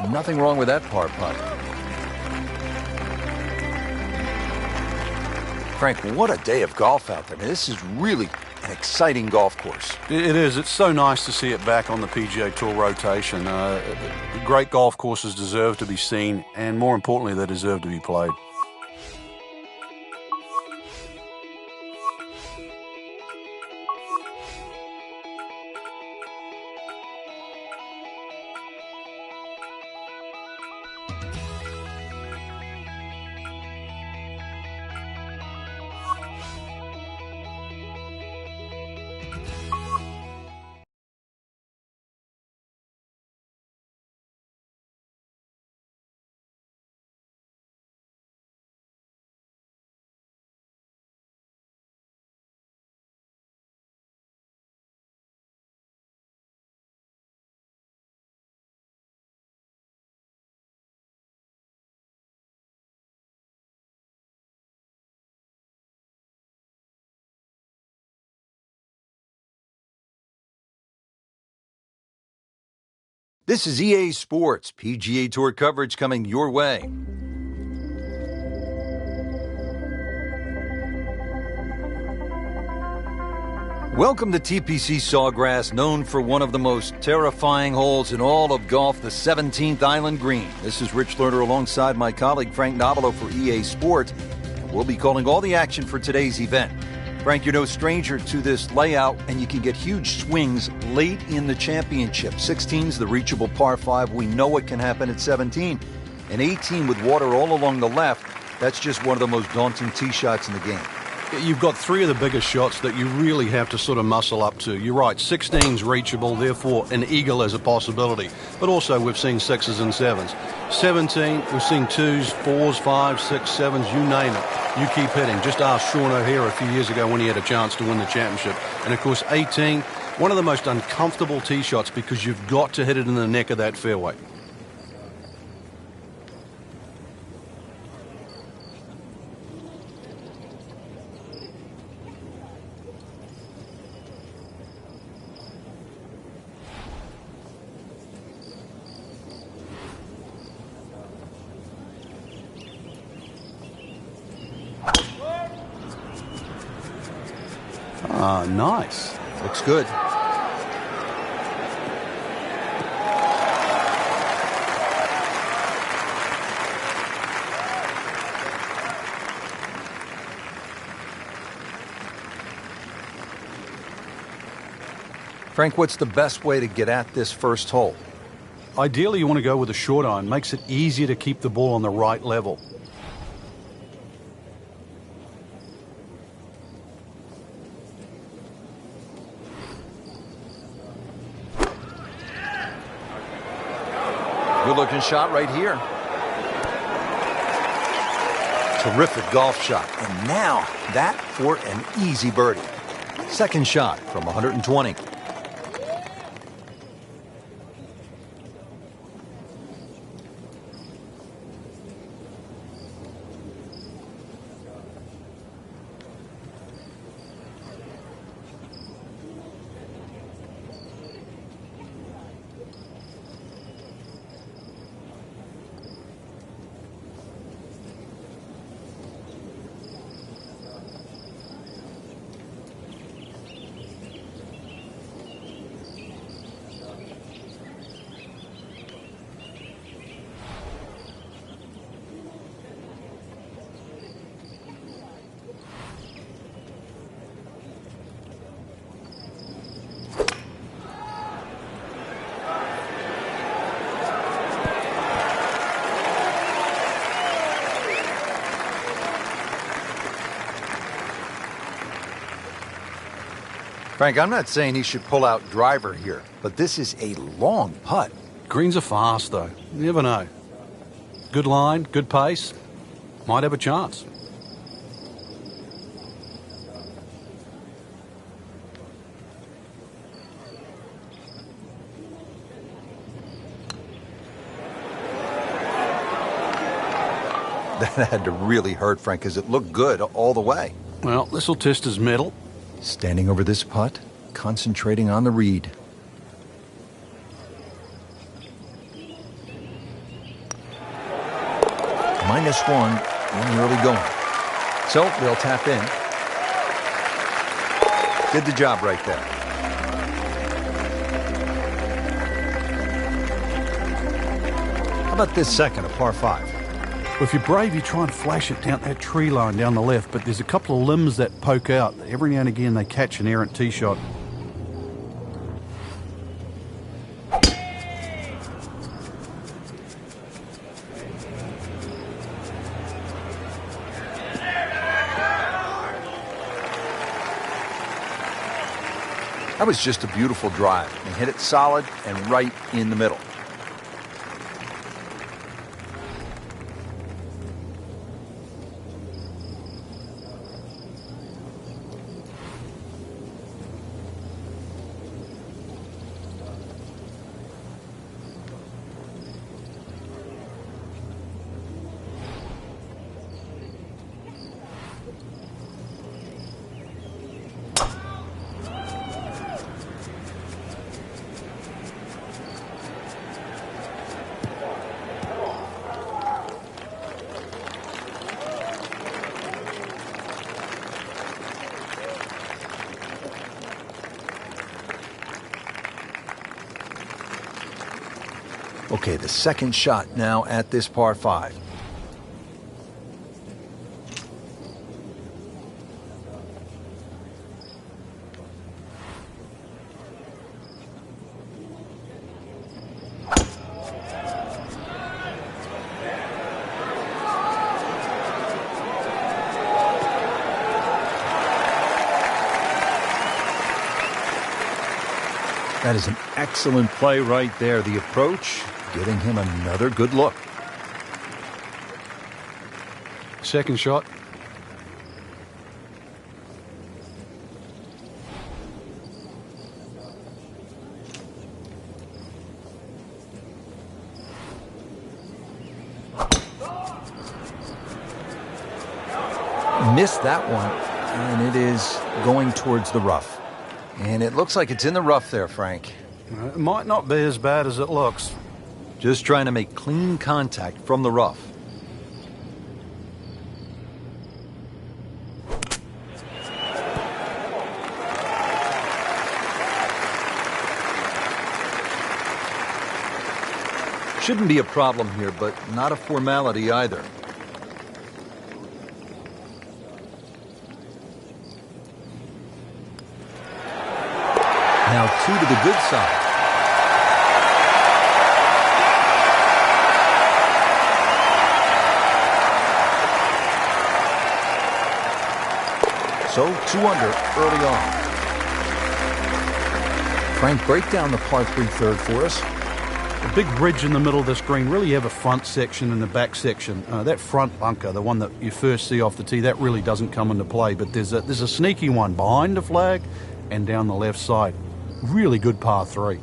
Nothing wrong with that par putt. Frank, what a day of golf out there. This is really an exciting golf course. It is. It's so nice to see it back on the PGA Tour rotation. Great golf courses deserve to be seen, and more importantly, they deserve to be played. This is EA Sports, PGA Tour coverage coming your way. Welcome to TPC Sawgrass, known for one of the most terrifying holes in all of golf, the 17th Island Green. This is Rich Lerner alongside my colleague Frank Nobilo for EA Sports, and we'll be calling all the action for today's event. Frank, you're no stranger to this layout, and you can get huge swings late in the championship. 16's the reachable par 5. We know what can happen at 17. And 18 with water all along the left, that's just one of the most daunting tee shots in the game. You've got three of the biggest shots that you really have to sort of muscle up to. You're right, 16's reachable, therefore an eagle is a possibility. But also we've seen 6s and 7s. 17, we've seen 2s, 4s, 5s, 6s, 7s, you name it. You keep hitting. Just ask Sean O'Hara a few years ago when he had a chance to win the championship. And of course 18, one of the most uncomfortable tee shots because you've got to hit it in the neck of that fairway. Nice. Looks good. Frank, what's the best way to get at this first hole? Ideally, you want to go with a short iron. Makes it easier to keep the ball on the right level. Good-looking shot right here. Terrific golf shot. And now, that for an easy birdie. Second shot from 120. Frank, I'm not saying he should pull out driver here, but this is a long putt. Greens are fast, though. You never know. Good line, good pace. Might have a chance. That had to really hurt, Frank, because it looked good all the way. Well, this will test his mettle. Standing over this putt, concentrating on the read. -1 in the early going. So they'll tap in. Did the job right there. How about this second, a par 5? If you're brave, you try and flash it down that tree line down the left, but there's a couple of limbs that poke out. Every now and again, they catch an errant tee shot. That was just a beautiful drive and hit it solid and right in the middle. Okay, the second shot now at this par 5. That is an excellent play right there. The approach, giving him another good look. Second shot. Missed that one, and it is going towards the rough. And it looks like it's in the rough there, Frank. It might not be as bad as it looks. Just trying to make clean contact from the rough. Shouldn't be a problem here, but not a formality either. Now 2 to the good side. So 2 under early on. Frank, break down the par 3 third for us. The big bridge in the middle of this green, really you have a front section and a back section. That front bunker, the one that you first see off the tee, that really doesn't come into play. But there's a sneaky one behind the flag and down the left side. Really good par 3.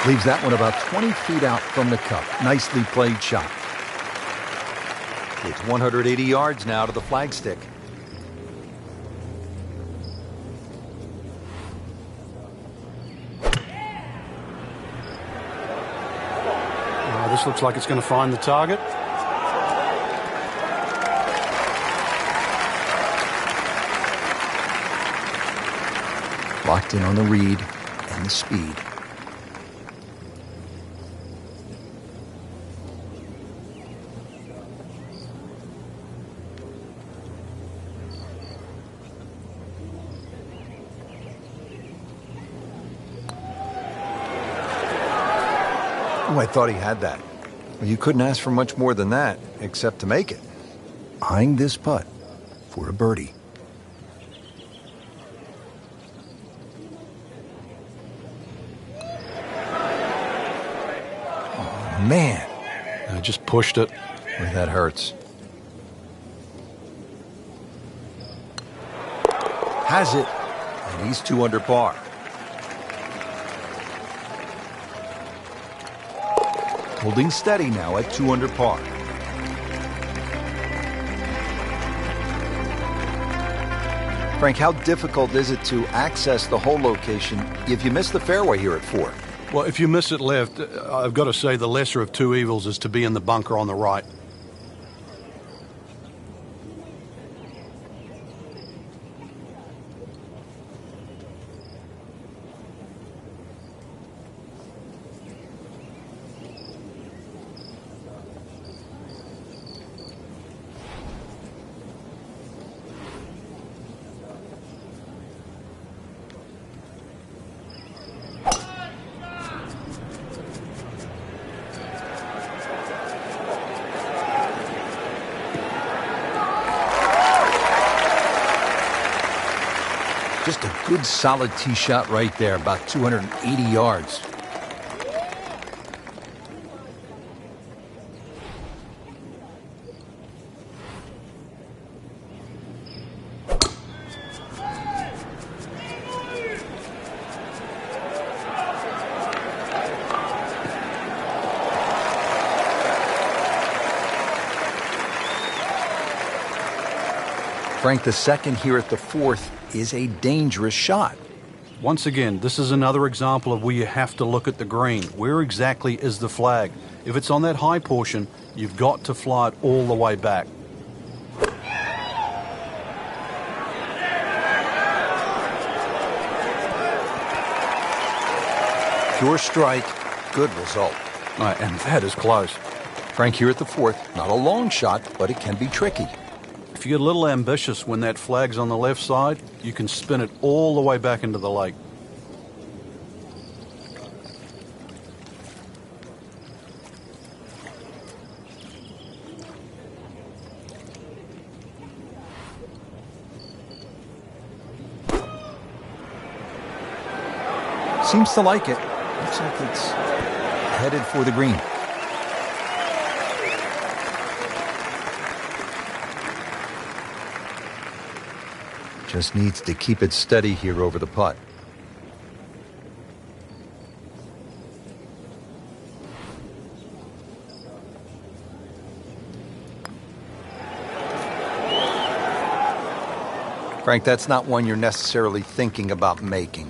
Leaves that one about 20 feet out from the cup. Nicely played shot. It's 180 yards now to the flagstick. This looks like it's going to find the target. Locked in on the read and the speed. Oh, I thought he had that. Well, you couldn't ask for much more than that, except to make it. Eyeing this putt for a birdie. Oh, man. I just pushed it. Boy, that hurts. Has it. And he's 2 under par. Holding steady now at 2 under par. Frank, how difficult is it to access the hole location if you miss the fairway here at 4? Well, if you miss it left, I've got to say the lesser of two evils is to be in the bunker on the right. Just a good solid tee shot right there, about 280 yards. Frank, the second here at the 4th is a dangerous shot. Once again, this is another example of where you have to look at the green. Where exactly is the flag? If it's on that high portion, you've got to fly it all the way back. Pure strike, good result. Right, and that is close. Frank here at the fourth. Not a long shot, but it can be tricky. If you get a little ambitious when that flag's on the left side, you can spin it all the way back into the lake. Seems to like it. Looks like it's headed for the green. Just needs to keep it steady here over the putt. Frank, that's not one you're necessarily thinking about making.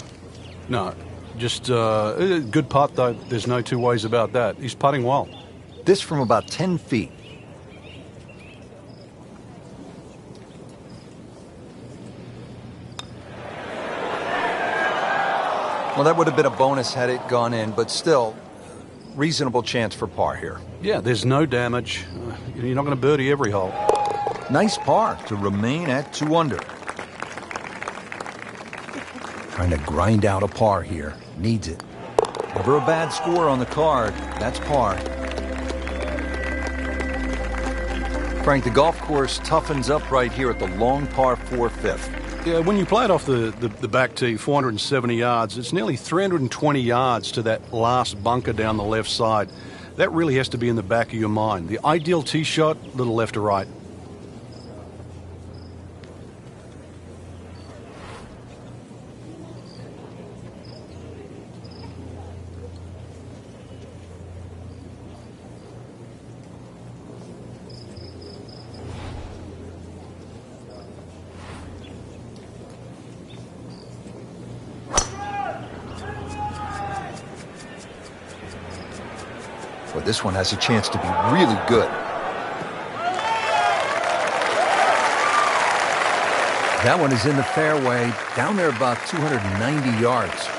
No, just a good putt, though. There's no two ways about that. He's putting well. This from about 10 feet. Well, that would have been a bonus had it gone in, but still, reasonable chance for par here. Yeah, there's no damage. You're not going to birdie every hole. Nice par to remain at 2 under. Trying to grind out a par here. Needs it. Never a bad score on the card. That's par. Frank, the golf course toughens up right here at the long par 4 fifth. Yeah, when you play it off the back tee, 470 yards, it's nearly 320 yards to that last bunker down the left side. That really has to be in the back of your mind. The ideal tee shot, little left to right. Well, this one has a chance to be really good. That one is in the fairway, down there about 290 yards.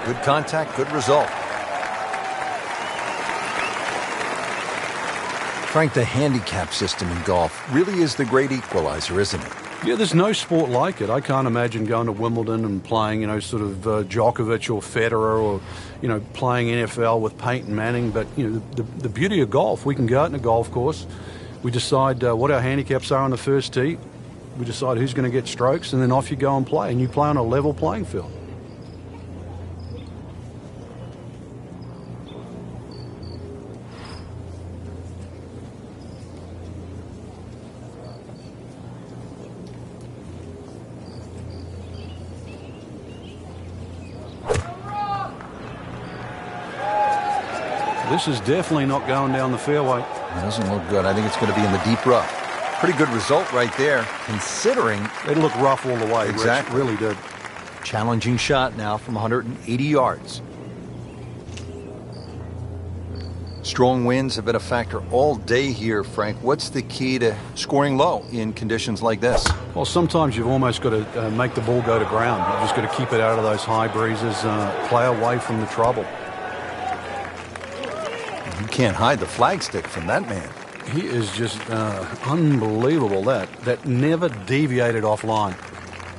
Good contact, good result. Frank, the handicap system in golf really is the great equalizer, isn't it? Yeah, there's no sport like it. I can't imagine going to Wimbledon and playing, sort of Djokovic or Federer or, playing NFL with Peyton Manning. But, the beauty of golf, we can go out in a golf course. We decide what our handicaps are on the first tee. We decide who's going to get strokes, and then off you go and play. And you play on a level playing field. This is definitely not going down the fairway. It doesn't look good. I think it's going to be in the deep rough. Pretty good result right there, considering... It looked rough all the way. Exactly. Rich, really did. Challenging shot now from 180 yards. Strong winds have been a factor all day here, Frank. What's the key to scoring low in conditions like this? Well, sometimes you've almost got to make the ball go to ground. You've just got to keep it out of those high breezes, play away from the trouble. You can't hide the flagstick from that man. He is just unbelievable, that never deviated offline.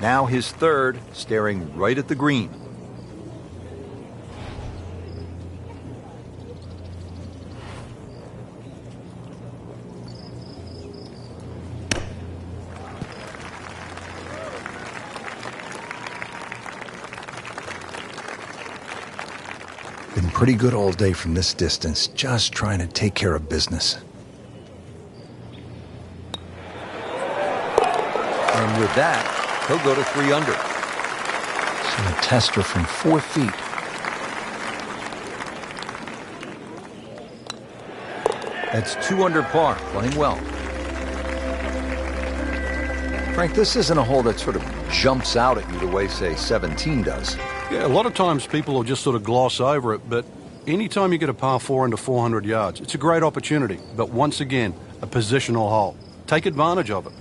Now his third, staring right at the green. Been pretty good all day from this distance, just trying to take care of business. And with that, he'll go to 3 under. So a tester from 4 feet. That's 2 under par, playing well. Frank, this isn't a hole that sort of jumps out at you the way, say, 17 does. Yeah, a lot of times people will just sort of gloss over it, but anytime you get a par 4 into 400 yards, it's a great opportunity. But once again, a positional hole. Take advantage of it.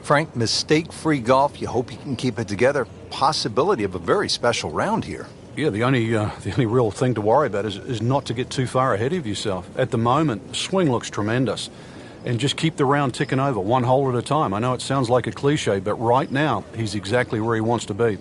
Frank, mistake-free golf. You hope you can keep it together. Possibility of a very special round here. Yeah, the only real thing to worry about is not to get too far ahead of yourself. At the moment, the swing looks tremendous. And just keep the round ticking over, 1 hole at a time. I know it sounds like a cliche, but right now, he's exactly where he wants to be.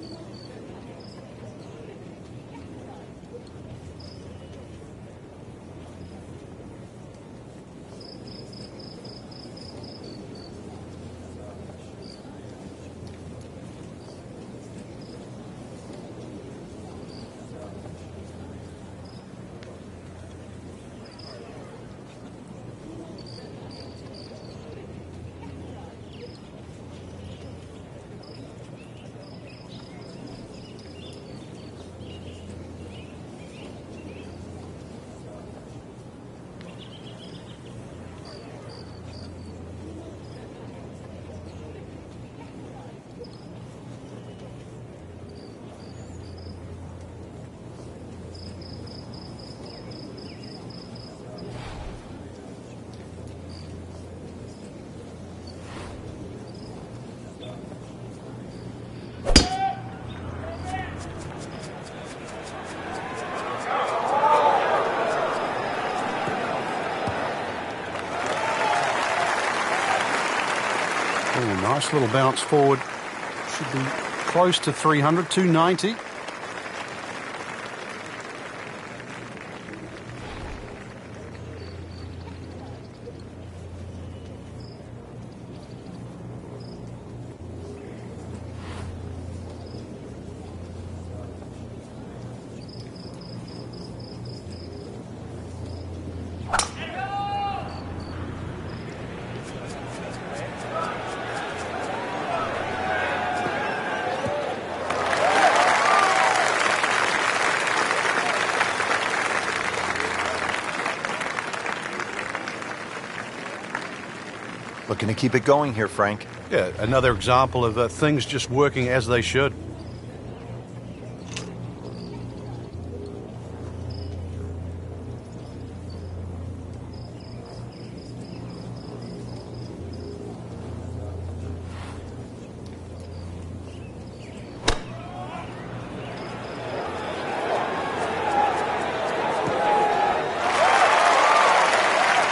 Oh, nice little bounce forward. Should be close to 300, 290. Looking to keep it going here, Frank. Yeah, another example of things just working as they should.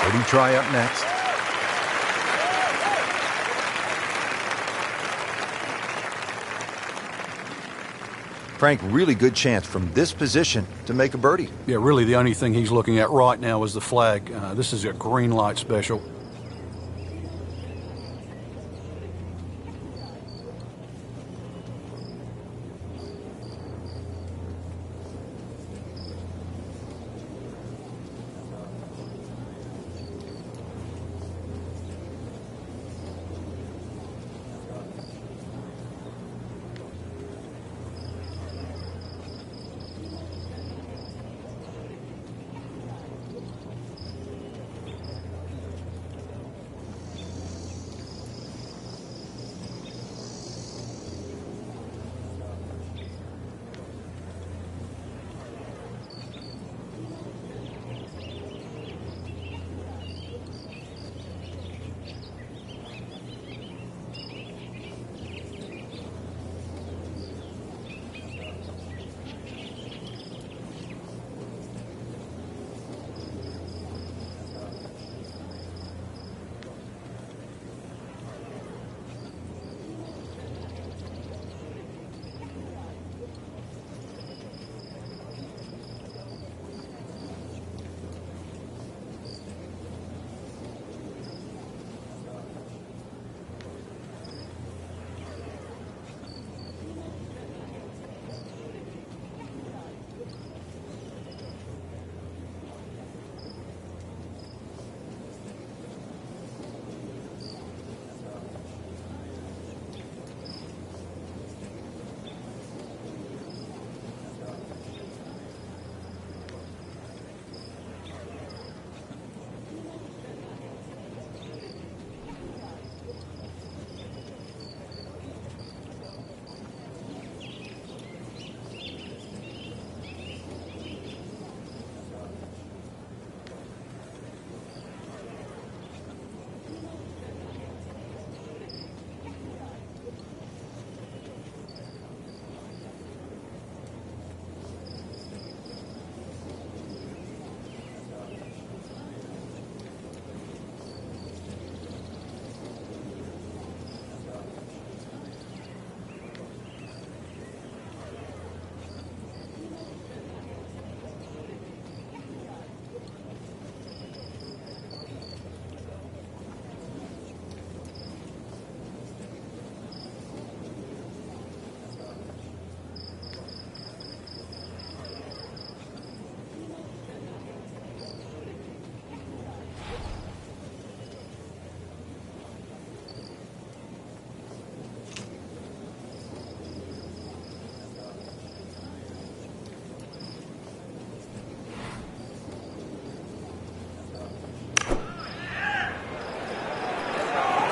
Birdie try up next. Frank, really good chance from this position to make a birdie. Yeah, really the only thing he's looking at right now is the flag. This is a green light special.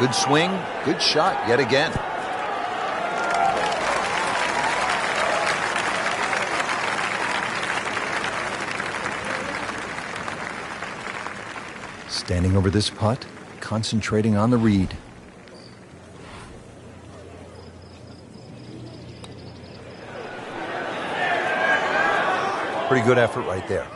Good swing, good shot yet again. Standing over this putt, concentrating on the read. Pretty good effort right there.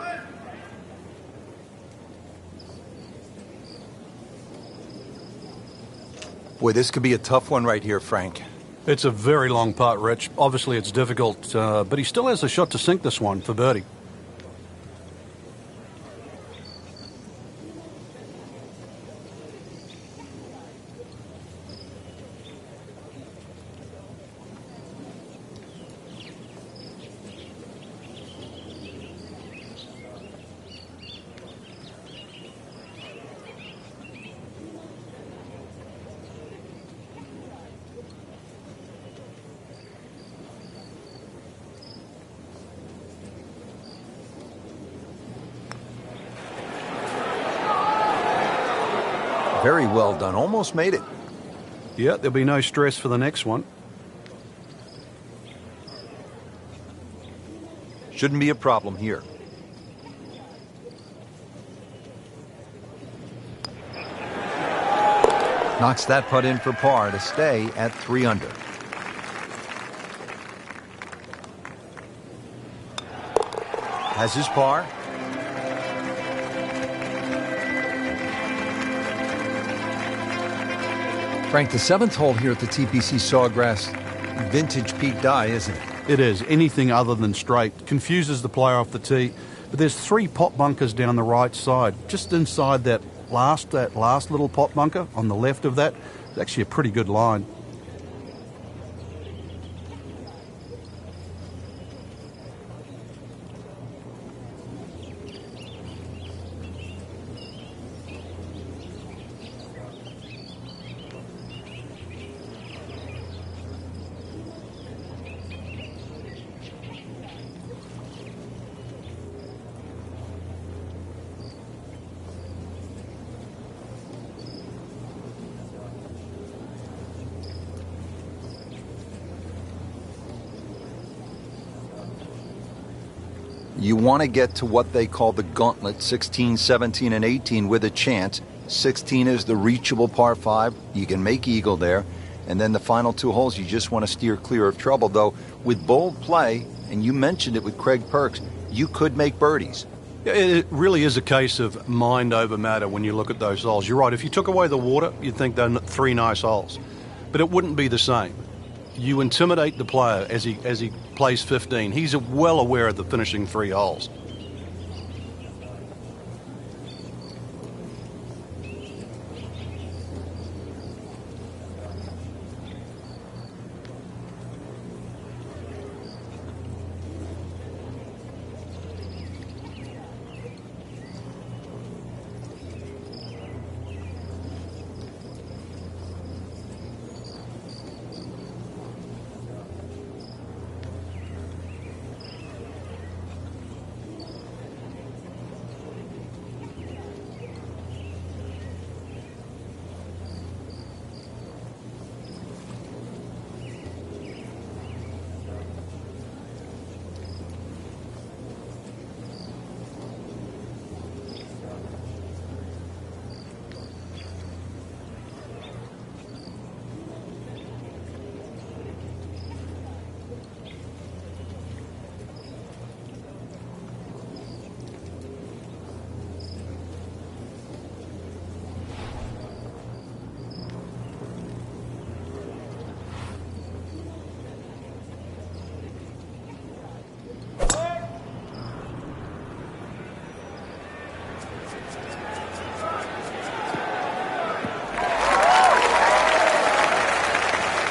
Boy, this could be a tough one right here, Frank. It's a very long putt, Rich. Obviously, it's difficult, but he still has a shot to sink this one for birdie. Very well done. Almost made it. Yeah, there'll be no stress for the next one. Shouldn't be a problem here. Knocks that putt in for par to stay at 3 under. Has his par. Frank, the 7th hole here at the TPC Sawgrass, vintage Pete Dye, isn't it? It is. Anything other than straight confuses the player off the tee. But there's 3 pot bunkers down the right side. Just inside that last little pot bunker on the left of that, it's actually a pretty good line. You want to get to what they call the gauntlet, 16, 17, and 18 with a chance. 16 is the reachable par 5. You can make eagle there. And then the final 2 holes, you just want to steer clear of trouble. Though, with bold play, and you mentioned it with Craig Perks, you could make birdies. It really is a case of mind over matter when you look at those holes. You're right. If you took away the water, you'd think they're 3 nice holes. But it wouldn't be the same. You intimidate the player as he plays 15. He's well aware of the finishing 3 holes.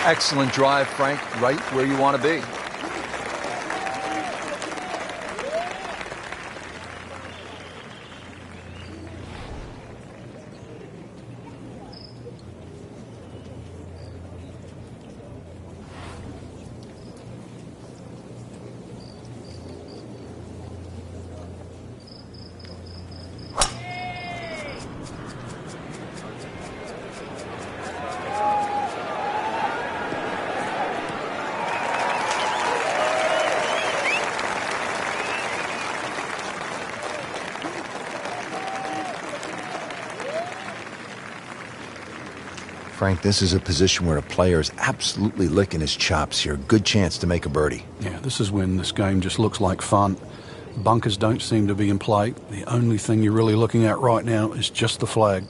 Excellent drive, Frank, right where you want to be. Frank, this is a position where a player is absolutely licking his chops here. Good chance to make a birdie. Yeah, this is when this game just looks like fun. Bunkers don't seem to be in play. The only thing you're really looking at right now is just the flag.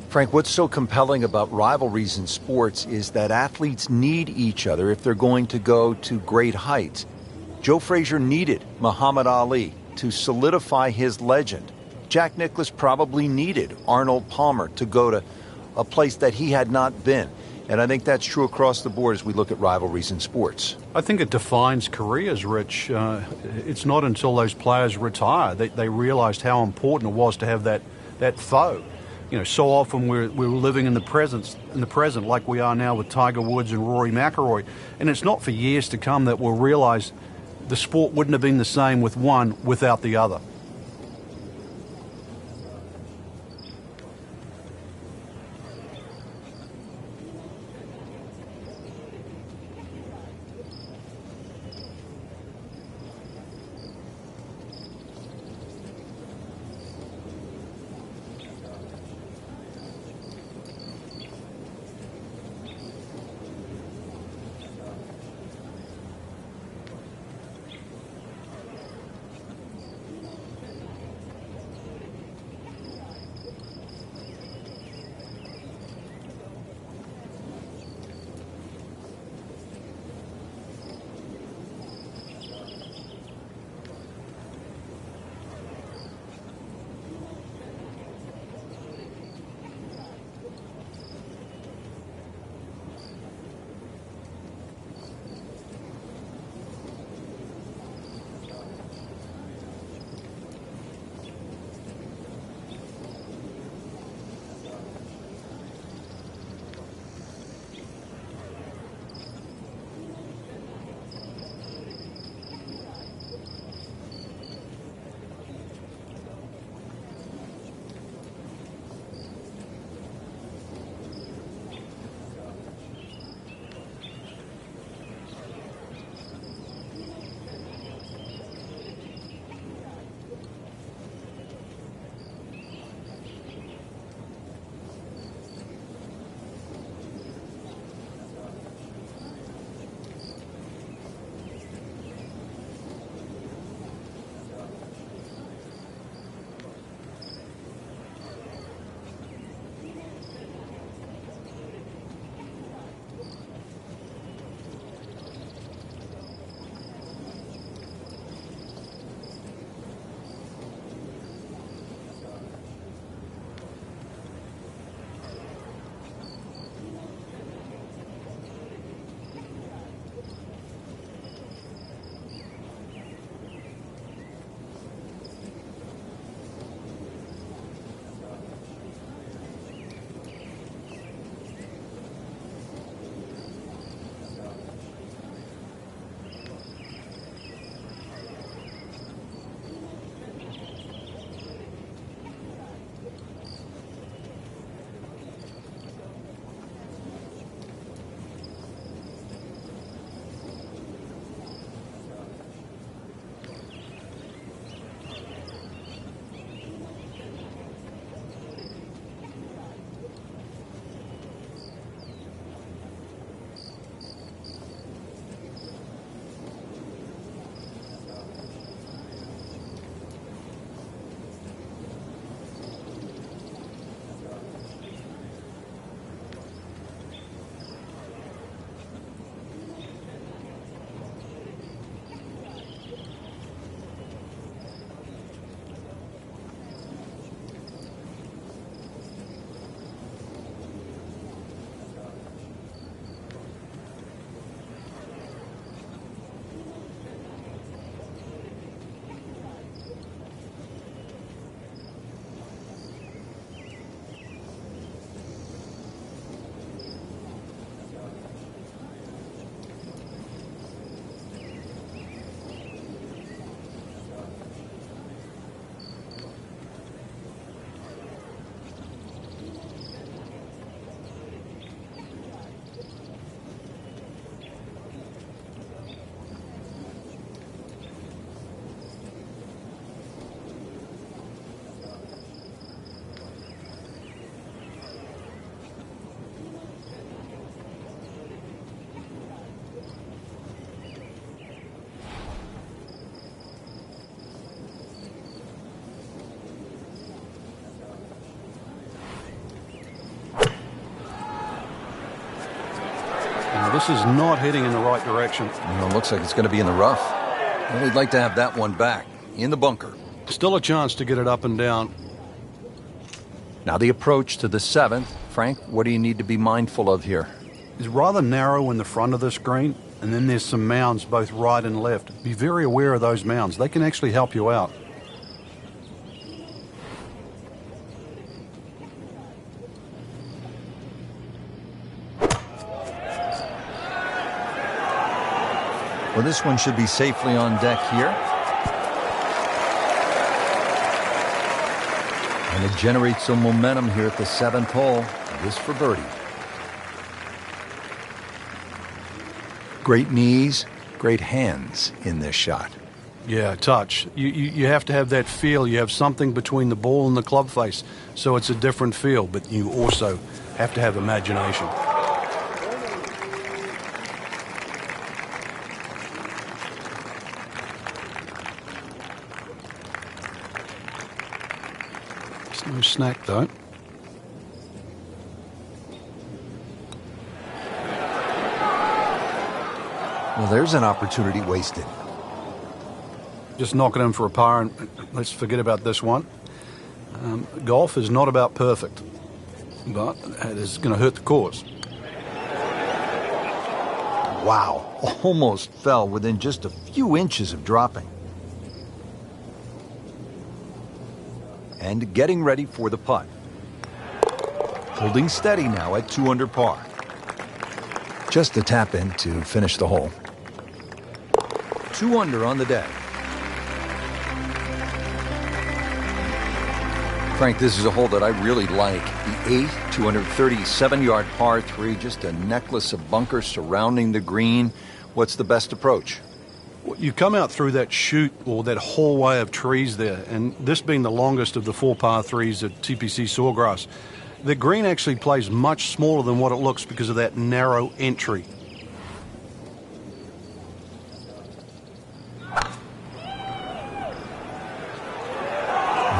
Frank, what's so compelling about rivalries in sports is that athletes need each other if they're going to go to great heights. Joe Frazier needed Muhammad Ali to solidify his legend. Jack Nicklaus probably needed Arnold Palmer to go to a place that he had not been. And I think that's true across the board as we look at rivalries in sports. I think it defines careers, Rich. It's not until those players retire that they realized how important it was to have that foe. You know, so often we're living in the present like we are now with Tiger Woods and Rory McIlroy. And it's not for years to come that we'll realize the sport wouldn't have been the same with one without the other. This is not heading in the right direction. It looks like it's going to be in the rough. Well, he'd like to have that one back in the bunker. Still a chance to get it up and down. Now the approach to the 7th. Frank, what do you need to be mindful of here? It's rather narrow in the front of this green, and then there's some mounds both right and left. Be very aware of those mounds. They can actually help you out. Well, this one should be safely on deck here. And it generates some momentum here at the 7th hole. This for birdie. Great knees, great hands in this shot. Yeah, touch. You have to have that feel. You have something between the ball and the club face, so it's a different feel, but you also have to have imagination. It's no snack, though. Well, there's an opportunity wasted. Just knock it in for a par, and let's forget about this one. Golf is not about perfect, but it is going to hurt the cause. Wow, almost fell within just a few inches of dropping. And getting ready for the putt. Holding steady now at 2 under par. Just a tap in to finish the hole. 2 under on the day. Frank, this is a hole that I really like. The 8th, 237-yard par 3, just a necklace of bunkers surrounding the green. What's the best approach? You come out through that chute or that hallway of trees there, and this being the longest of the 4 par 3s at TPC Sawgrass, the green actually plays much smaller than what it looks because of that narrow entry. You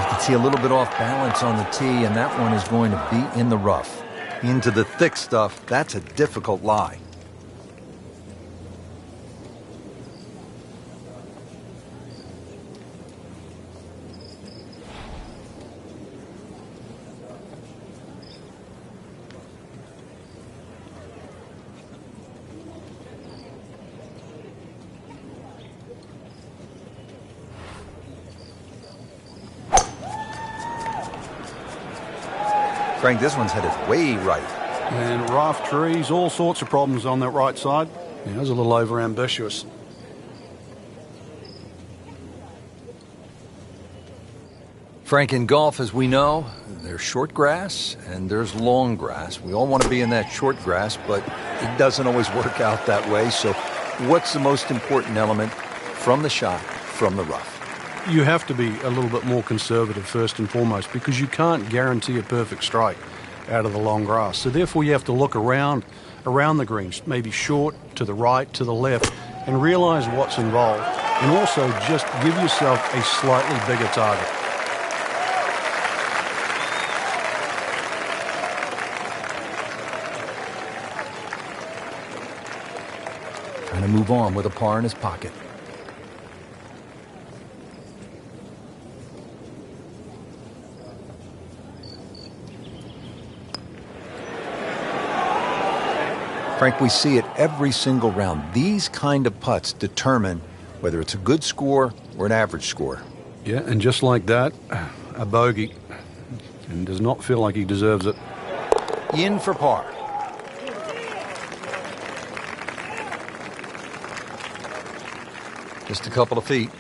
can see a little bit off balance on the tee, and that one is going to be in the rough. Into the thick stuff, that's a difficult lie. Frank, this one's headed way right. And rough trees, all sorts of problems on that right side. Yeah, it was a little over-ambitious. Frank, in golf, as we know, there's short grass and there's long grass. We all want to be in that short grass, but it doesn't always work out that way. So what's the most important element from the shot, from the rough? You have to be a little bit more conservative first and foremost because you can't guarantee a perfect strike out of the long grass. So therefore you have to look around the greens, maybe short, to the right, to the left, and realize what's involved. And also just give yourself a slightly bigger target. Trying to move on with a par in his pocket. Frank, we see it every single round. These kind of putts determine whether it's a good score or an average score. Yeah, and just like that, a bogey. And does not feel like he deserves it. In for par. Just a couple of feet.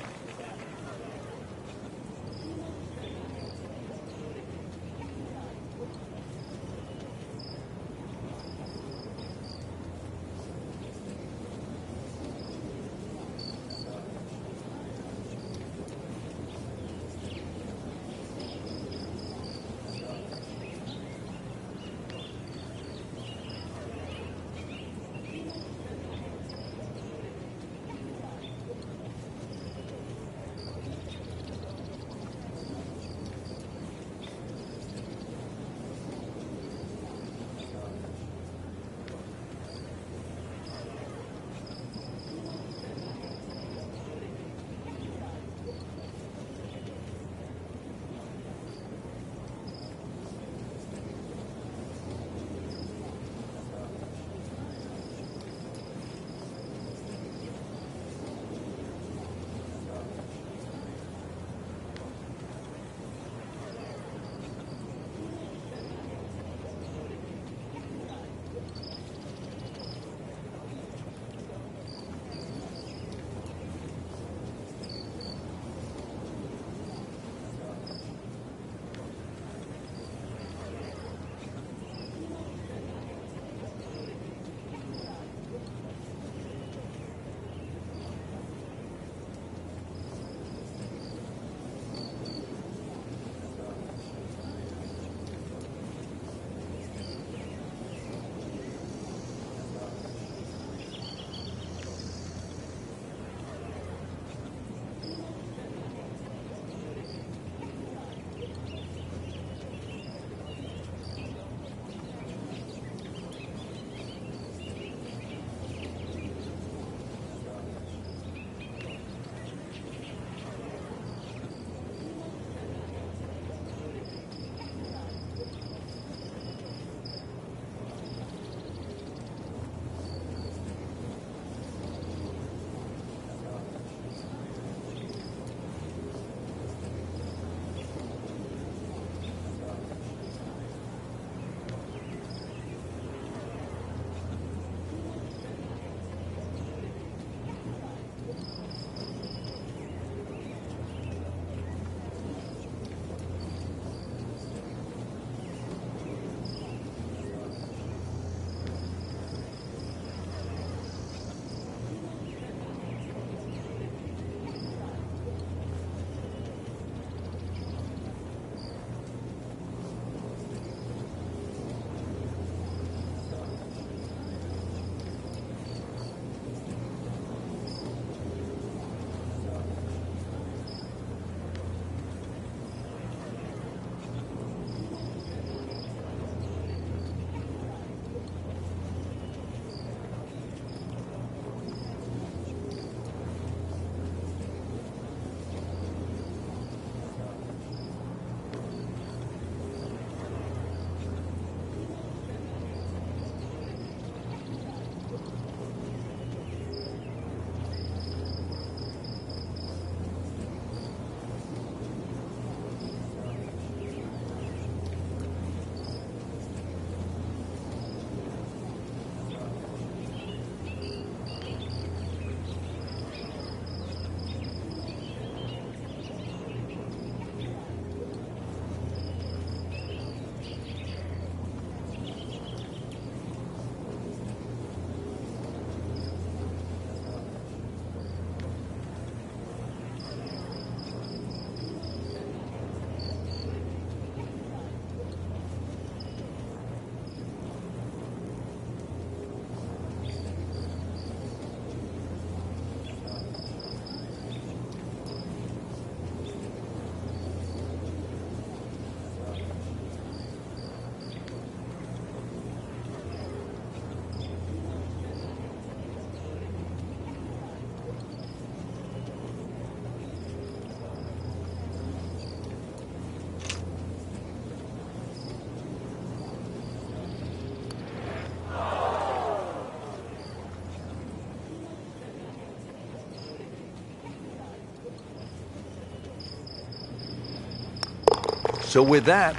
So with that,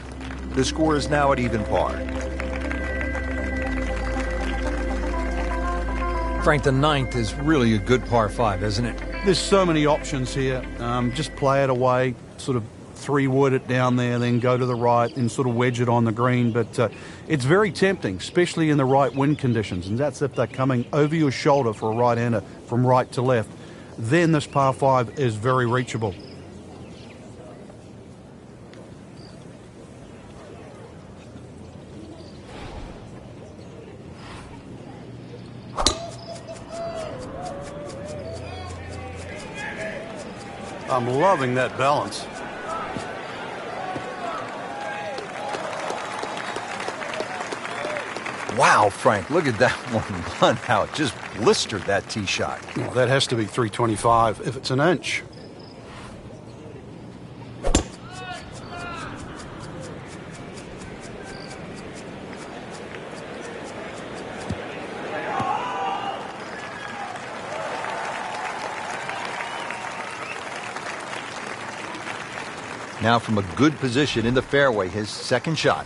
the score is now at even par. Frank, the ninth is really a good par 5, isn't it? There's so many options here. Just play it away, sort of 3-wood it down there, then go to the right and sort of wedge it on the green. But it's very tempting, especially in the right wind conditions. And that's if they're coming over your shoulder for a right-hander from right to left. Then this par 5 is very reachable. I'm loving that balance. Wow, Frank, look at that one how it just blistered that tee shot. Well, that has to be 325 if it's an inch. Now from a good position in the fairway, his second shot.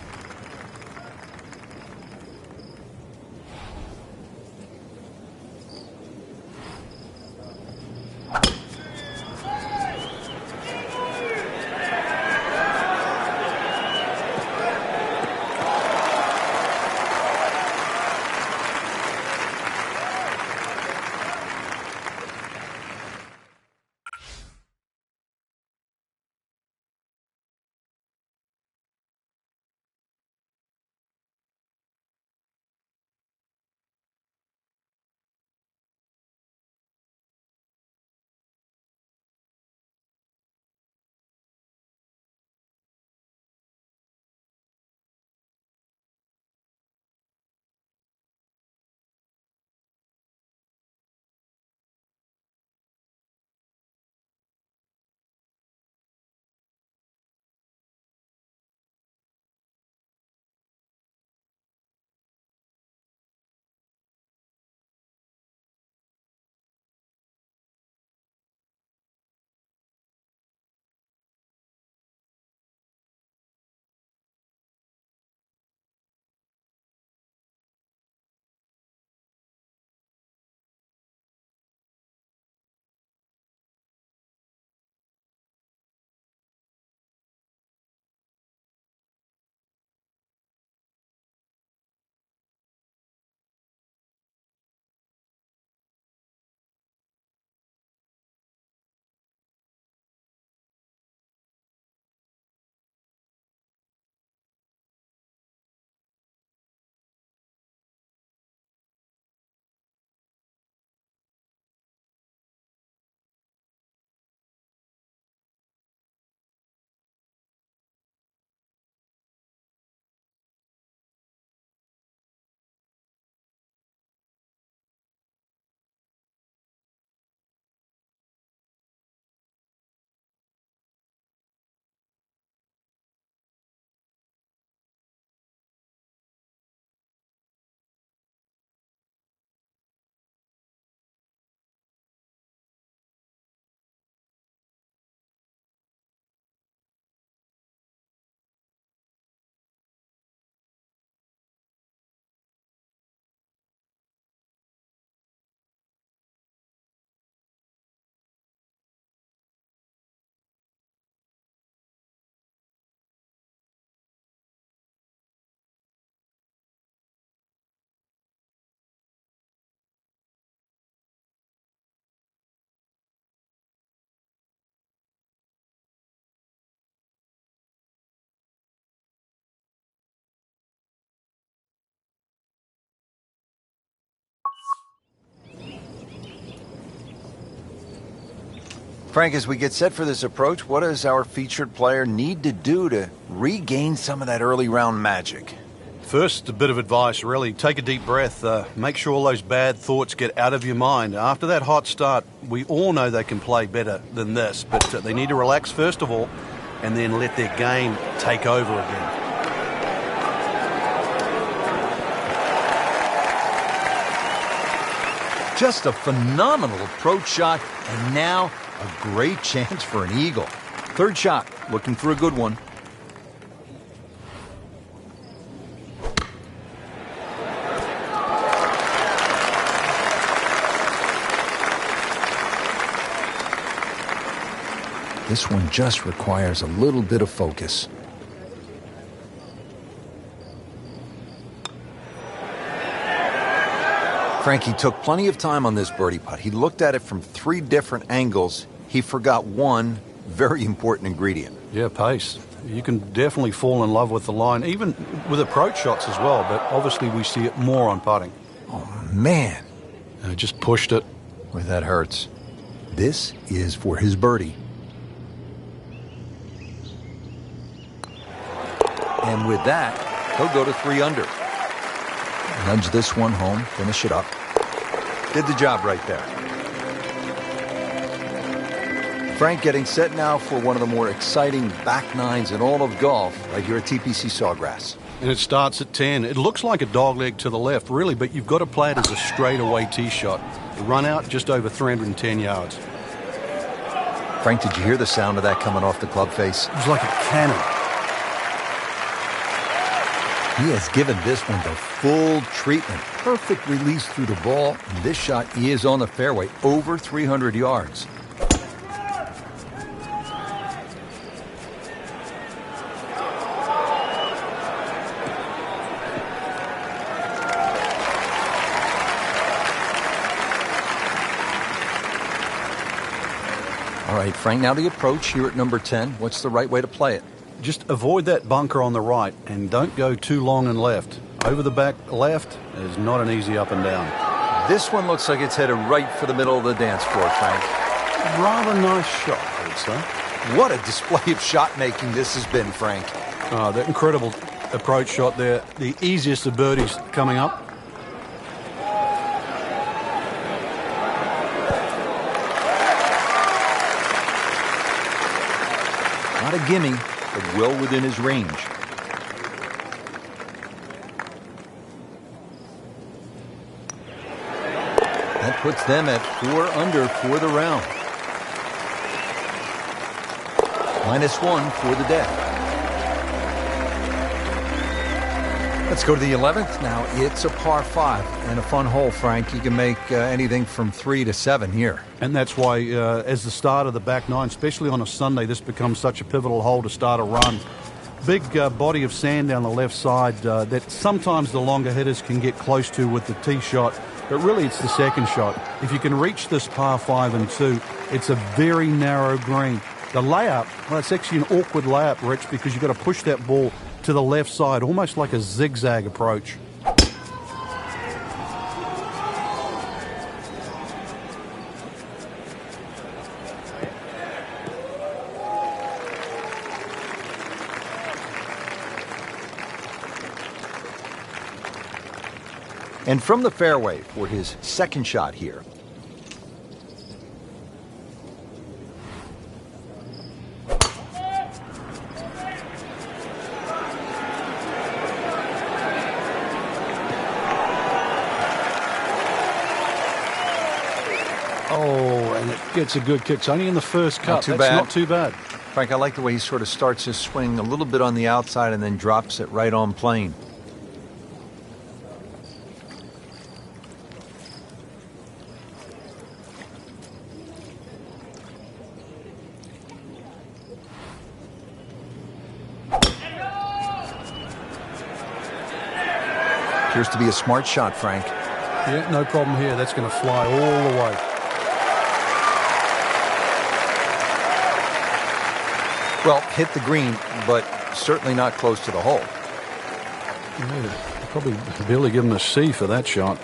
Frank, as we get set for this approach, what does our featured player need to do to regain some of that early round magic? First, a bit of advice, really. Take a deep breath. Make sure all those bad thoughts get out of your mind. After that hot start, we all know they can play better than this, but they need to relax first of all and then let their game take over again. Just a phenomenal approach shot, and now a great chance for an eagle. Third shot, looking for a good one. This one just requires a little bit of focus. Frankie took plenty of time on this birdie putt. He looked at it from 3 different angles. He forgot one very important ingredient. Yeah, pace. You can definitely fall in love with the line, even with approach shots as well, but obviously we see it more on putting. Oh, man. Just pushed it. Boy, that hurts. This is for his birdie. And with that, he'll go to 3 under. Nudge this one home, finish it up. Did the job right there. Frank getting set now for one of the more exciting back nines in all of golf right here at TPC Sawgrass. And it starts at 10. It looks like a dogleg to the left, really, but you've got to play it as a straightaway tee shot. The run out just over 310 yards. Frank, did you hear the sound of that coming off the club face? It was like a cannon. He has given this one the full treatment. Perfect release through the ball. And this shot He is on the fairway, over 300 yards. All right, Frank, now the approach here at number 10. What's the right way to play it? Just avoid that bunker on the right and don't go too long and left. Over the back left is not an easy up and down. This one looks like it's headed right for the middle of the dance floor, Frank. Rather nice shot, I would say. What a display of shot making this has been, Frank. That incredible approach shot there. The easiest of birdies coming up. Not a gimme, but well within his range. That puts them at 4 under for the round. -1 for the day. Let's go to the 11th. Now, it's a par 5 and a fun hole, Frank. You can make anything from 3 to 7 here. And that's why, as the start of the back nine, especially on a Sunday, this becomes such a pivotal hole to start a run. Big body of sand down the left side that sometimes the longer hitters can get close to with the tee shot, but really it's the second shot. If you can reach this par 5 and 2, it's a very narrow green. The layup, well, it's actually an awkward layup, Rich, because you've got to push that ball to the left side, almost like a zigzag approach. And from the fairway for his second shot here. Oh, and it gets a good kick. It's only in the first cut. Not too That's bad. not too bad. Frank, I like the way he sort of starts his swing a little bit on the outside and then drops it right on plane. Appears to be a smart shot, Frank. Yeah, no problem here. That's going to fly all the way. Well, hit the green, but certainly not close to the hole. Yeah, probably barely give him a C for that shot.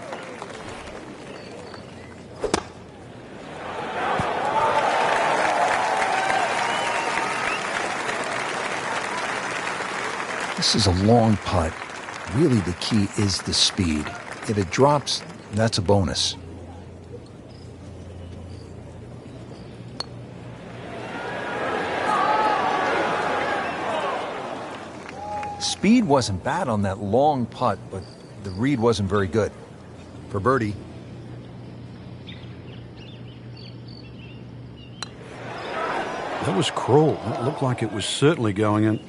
This is a long putt. Really, the key is the speed. If it drops, that's a bonus. Speed wasn't bad on that long putt, but the read wasn't very good. For birdie. That was cruel. That looked like it was certainly going in.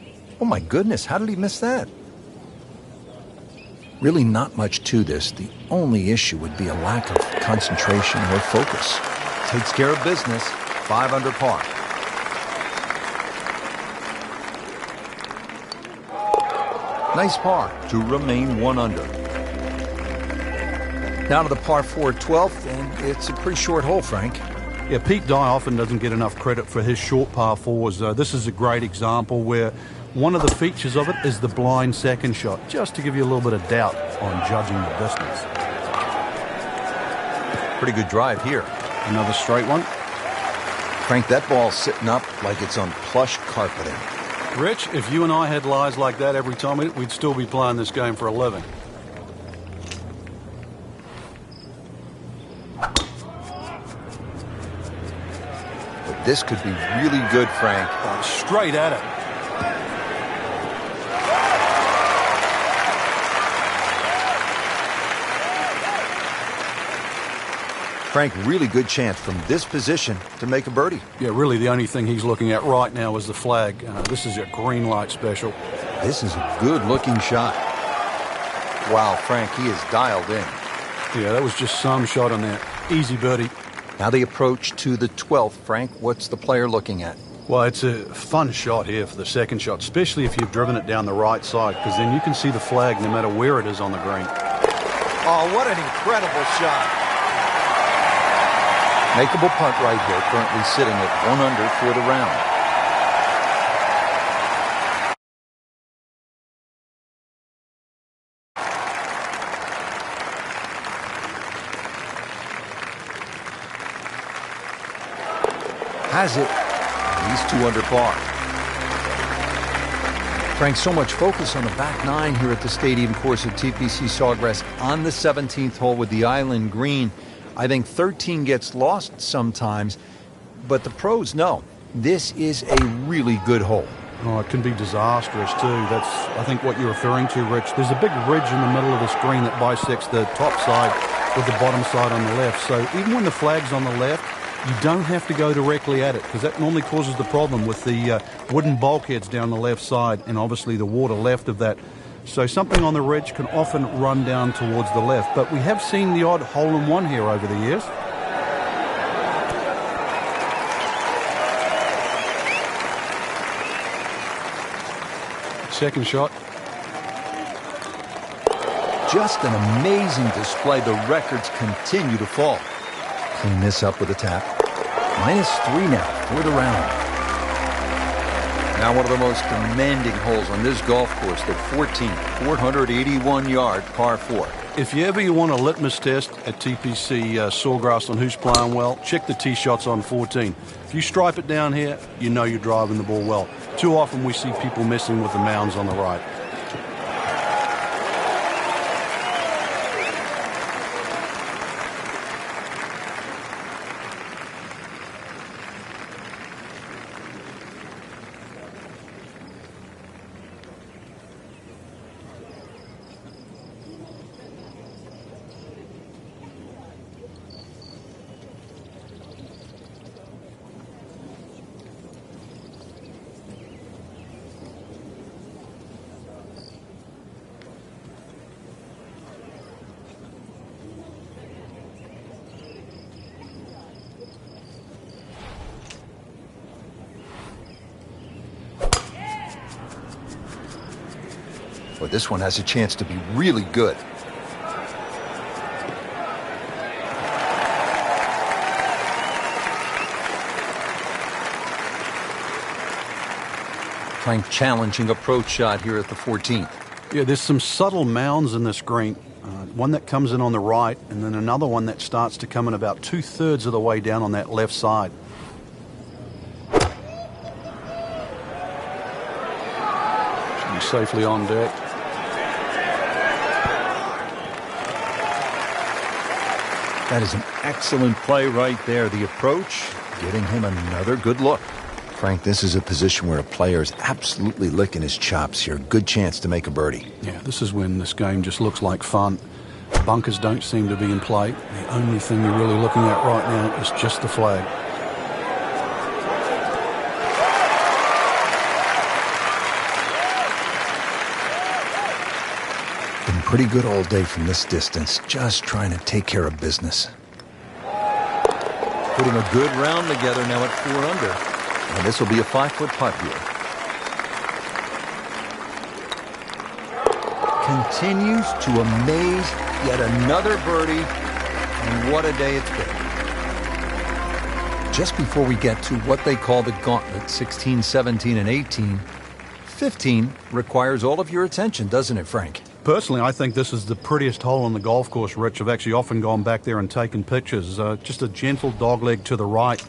Oh my goodness, how did he miss that? Really not much to this. The only issue would be a lack of concentration or focus. Takes care of business, 5 under par. Nice par. to remain 1 under. Now to the par 4 12th, and it's a pretty short hole, Frank. Yeah, Pete Dye often doesn't get enough credit for his short par fours. This is a great example where one of the features of it is the blind second shot, just to give you a little bit of doubt on judging the distance. Pretty good drive here. Another straight one. Frank, that ball's sitting up like it's on plush carpeting. Rich, if you and I had lies like that every time, we'd still be playing this game for a living. But this could be really good, Frank. Straight at it. Frank, really good chance from this position to make a birdie. Yeah, really the only thing he's looking at right now is the flag. This is a green light special. This is a good-looking shot. Wow, Frank, he is dialed in. Yeah, that was just some shot on there. Easy birdie. Now the approach to the 12th, Frank. What's the player looking at? Well, it's a fun shot here for the second shot, especially if you've driven it down the right side, because then you can see the flag no matter where it is on the green. Oh, what an incredible shot. Makeable putt right here, currently sitting at 1 under for the round. Has it. He's 2 under par. Frank, so much focus on the back nine here at the stadium course at TPC Sawgrass on the 17th hole with the island green. I think 13 gets lost sometimes, but the pros know this is a really good hole. Oh, it can be disastrous too. That's, I think, what you're referring to, Rich. There's a big ridge in the middle of this green that bisects the top side with the bottom side on the left. So even when the flag's on the left, you don't have to go directly at it, because that normally causes the problem with the wooden bulkheads down the left side and obviously the water left of that. So something on the ridge can often run down towards the left. But we have seen the odd hole-in-one here over the years. Second shot. Just an amazing display. The records continue to fall. Clean this up with a tap. -3 now for the round. Now one of the most demanding holes on this golf course, the 14th, 481-yard par 4. If you ever want a litmus test at TPC Sawgrass on who's playing well, check the tee shots on 14. If you stripe it down here, you know you're driving the ball well. Too often we see people messing with the mounds on the right. But this one has a chance to be really good. Frank, challenging approach shot here at the 14th. Yeah, there's some subtle mounds in this green. One that comes in on the right, and then another one that starts to come in about 2/3 of the way down on that left side. Should be safely on deck. That is an excellent play right there. The approach, getting him another good look. Frank, this is a position where a player is absolutely licking his chops here. Good chance to make a birdie. Yeah, this is when this game just looks like fun. Bunkers don't seem to be in play. The only thing you're really looking at right now is just the flag. Been pretty good all day from this distance, just trying to take care of business. Putting a good round together now at 4 under. And this will be a 5-foot putt here. continues to amaze. Yet another birdie, and what a day it's been. Just before we get to what they call the gauntlet, 16, 17, and 18, 15 requires all of your attention, doesn't it, Frank? Personally, I think this is the prettiest hole on the golf course, Rich. I've actually often gone back there and taken pictures. Just a gentle dogleg to the right.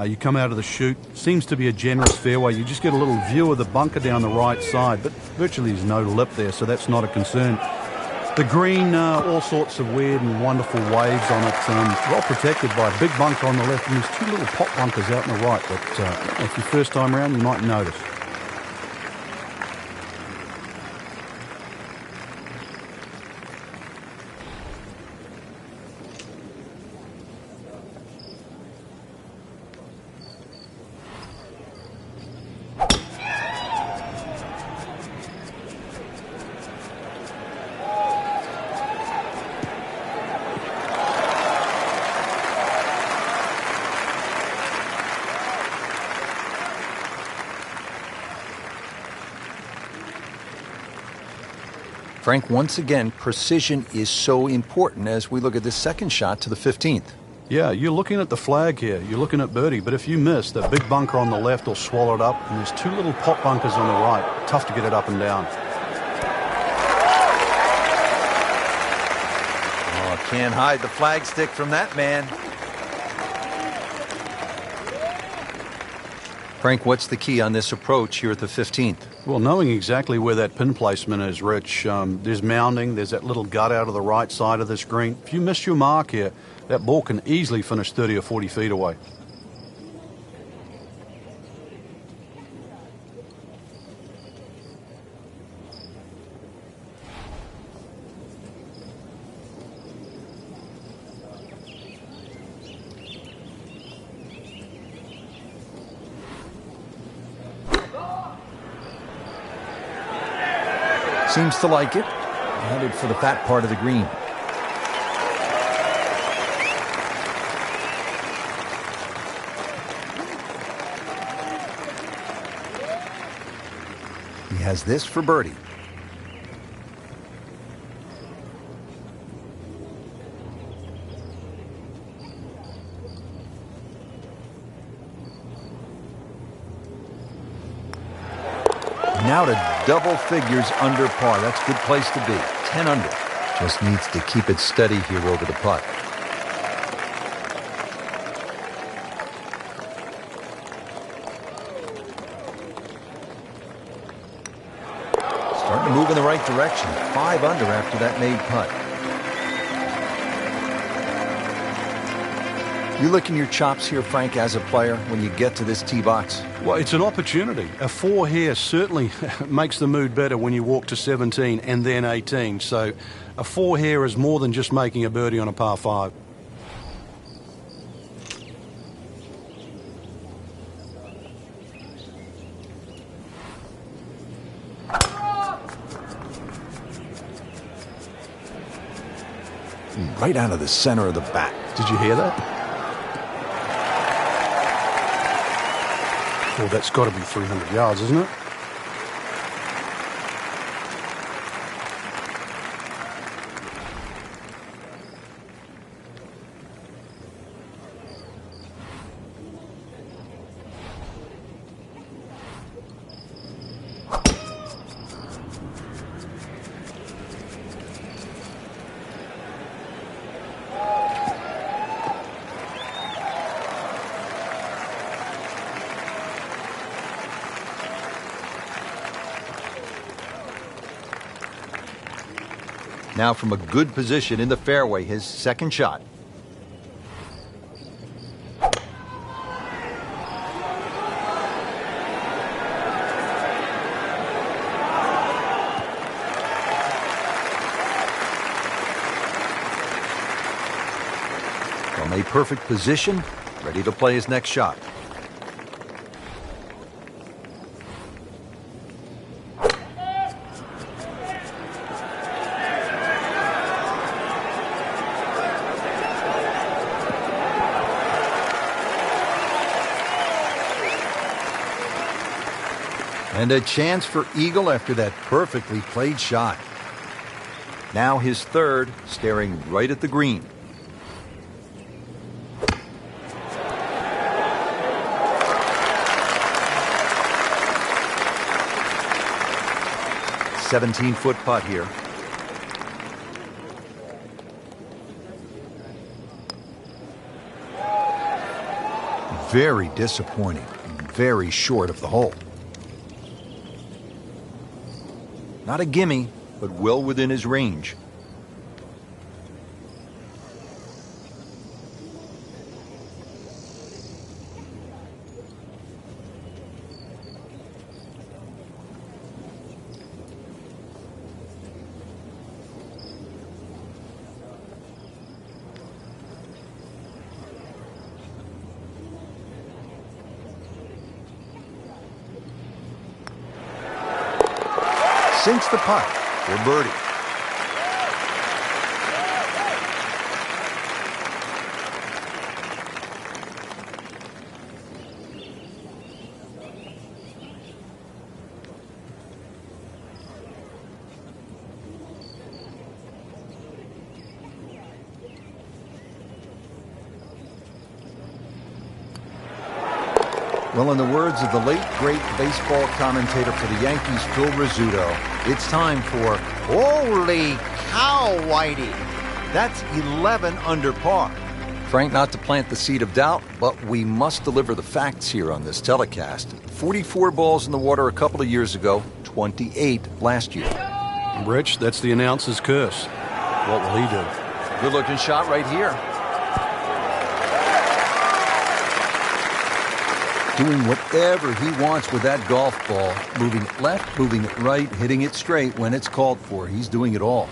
You come out of the chute, seems to be a generous fairway. You just get a little view of the bunker down the right side, but virtually there's no lip there, so that's not a concern. The green, all sorts of weird and wonderful waves on it, well protected by a big bunker on the left, and there's two little pop bunkers out on the right that, if your first time around, you might notice. Frank, once again, precision is so important as we look at this second shot to the 15th. Yeah, you're looking at the flag here. You're looking at birdie. But if you miss, that big bunker on the left will swallow it up. And there's two little pop bunkers on the right. Tough to get it up and down. Oh, can't hide the flagstick from that man. Frank, what's the key on this approach here at the 15th? Well, knowing exactly where that pin placement is, Rich, there's mounding, there's that little gut out of the right side of this green. If you miss your mark here, that ball can easily finish 30 or 40 feet away. Seems to like it. Headed for the fat part of the green. He has this for birdie. Now to double figures under par. That's a good place to be. 10 under. Just needs to keep it steady here over the putt. Starting to move in the right direction. 5 under after that made putt. You licking your chops here, Frank, as a player, when you get to this tee box? Well, it's an opportunity. A 4 here certainly makes the mood better when you walk to 17 and then 18. So a 4 here is more than just making a birdie on a par 5. Right out of the center of the bat. Did you hear that? Well, that's got to be 300 yards, isn't it? Now from a good position in the fairway, his second shot. From a perfect position, ready to play his next shot. And a chance for eagle after that perfectly played shot. Now his third, staring right at the green. "17-foot putt here. Very disappointing. Very short of the hole. Not a gimme, but well within his range. Sinks the putt for birdie. Well, in the words of the late, great baseball commentator for the Yankees, Phil Rizzuto, it's time for Holy Cow, Whitey. That's 11 under par. Frank, not to plant the seed of doubt, but we must deliver the facts here on this telecast. 44 balls in the water a couple of years ago, 28 last year. Rich, that's the announcer's curse. What will he do? Good-looking shot right here. Doing whatever he wants with that golf ball. Moving it left, moving it right, hitting it straight when it's called for. He's doing it all.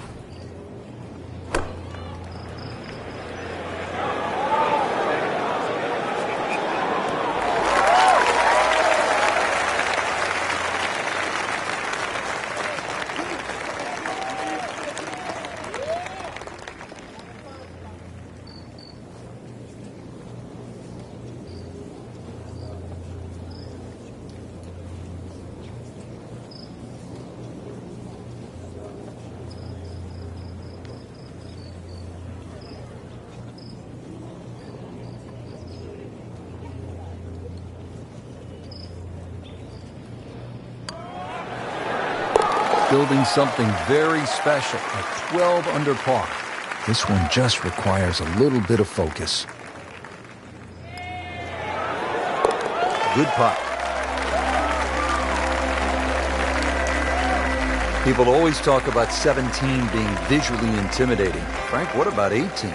Building something very special at 12 under par. This one just requires a little bit of focus. Good putt. People always talk about 17 being visually intimidating. Frank, what about 18?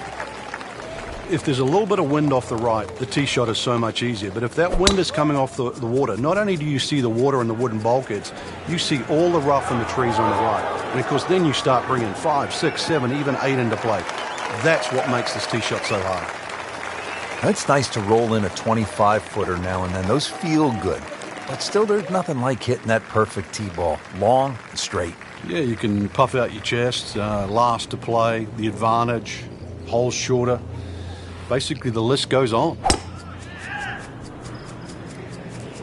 If there's a little bit of wind off the right, the tee shot is so much easier. But if that wind is coming off the water, not only do you see the water and the wooden bulkheads, you see all the rough and the trees on the right. And of course, then you start bringing 5, 6, 7, even 8 into play. That's what makes this tee shot so hard. It's nice to roll in a 25-footer now and then. Those feel good. But still, there's nothing like hitting that perfect tee ball. Long and straight. Yeah, you can puff out your chest, last to play, the advantage, holes shorter. Basically, the list goes on.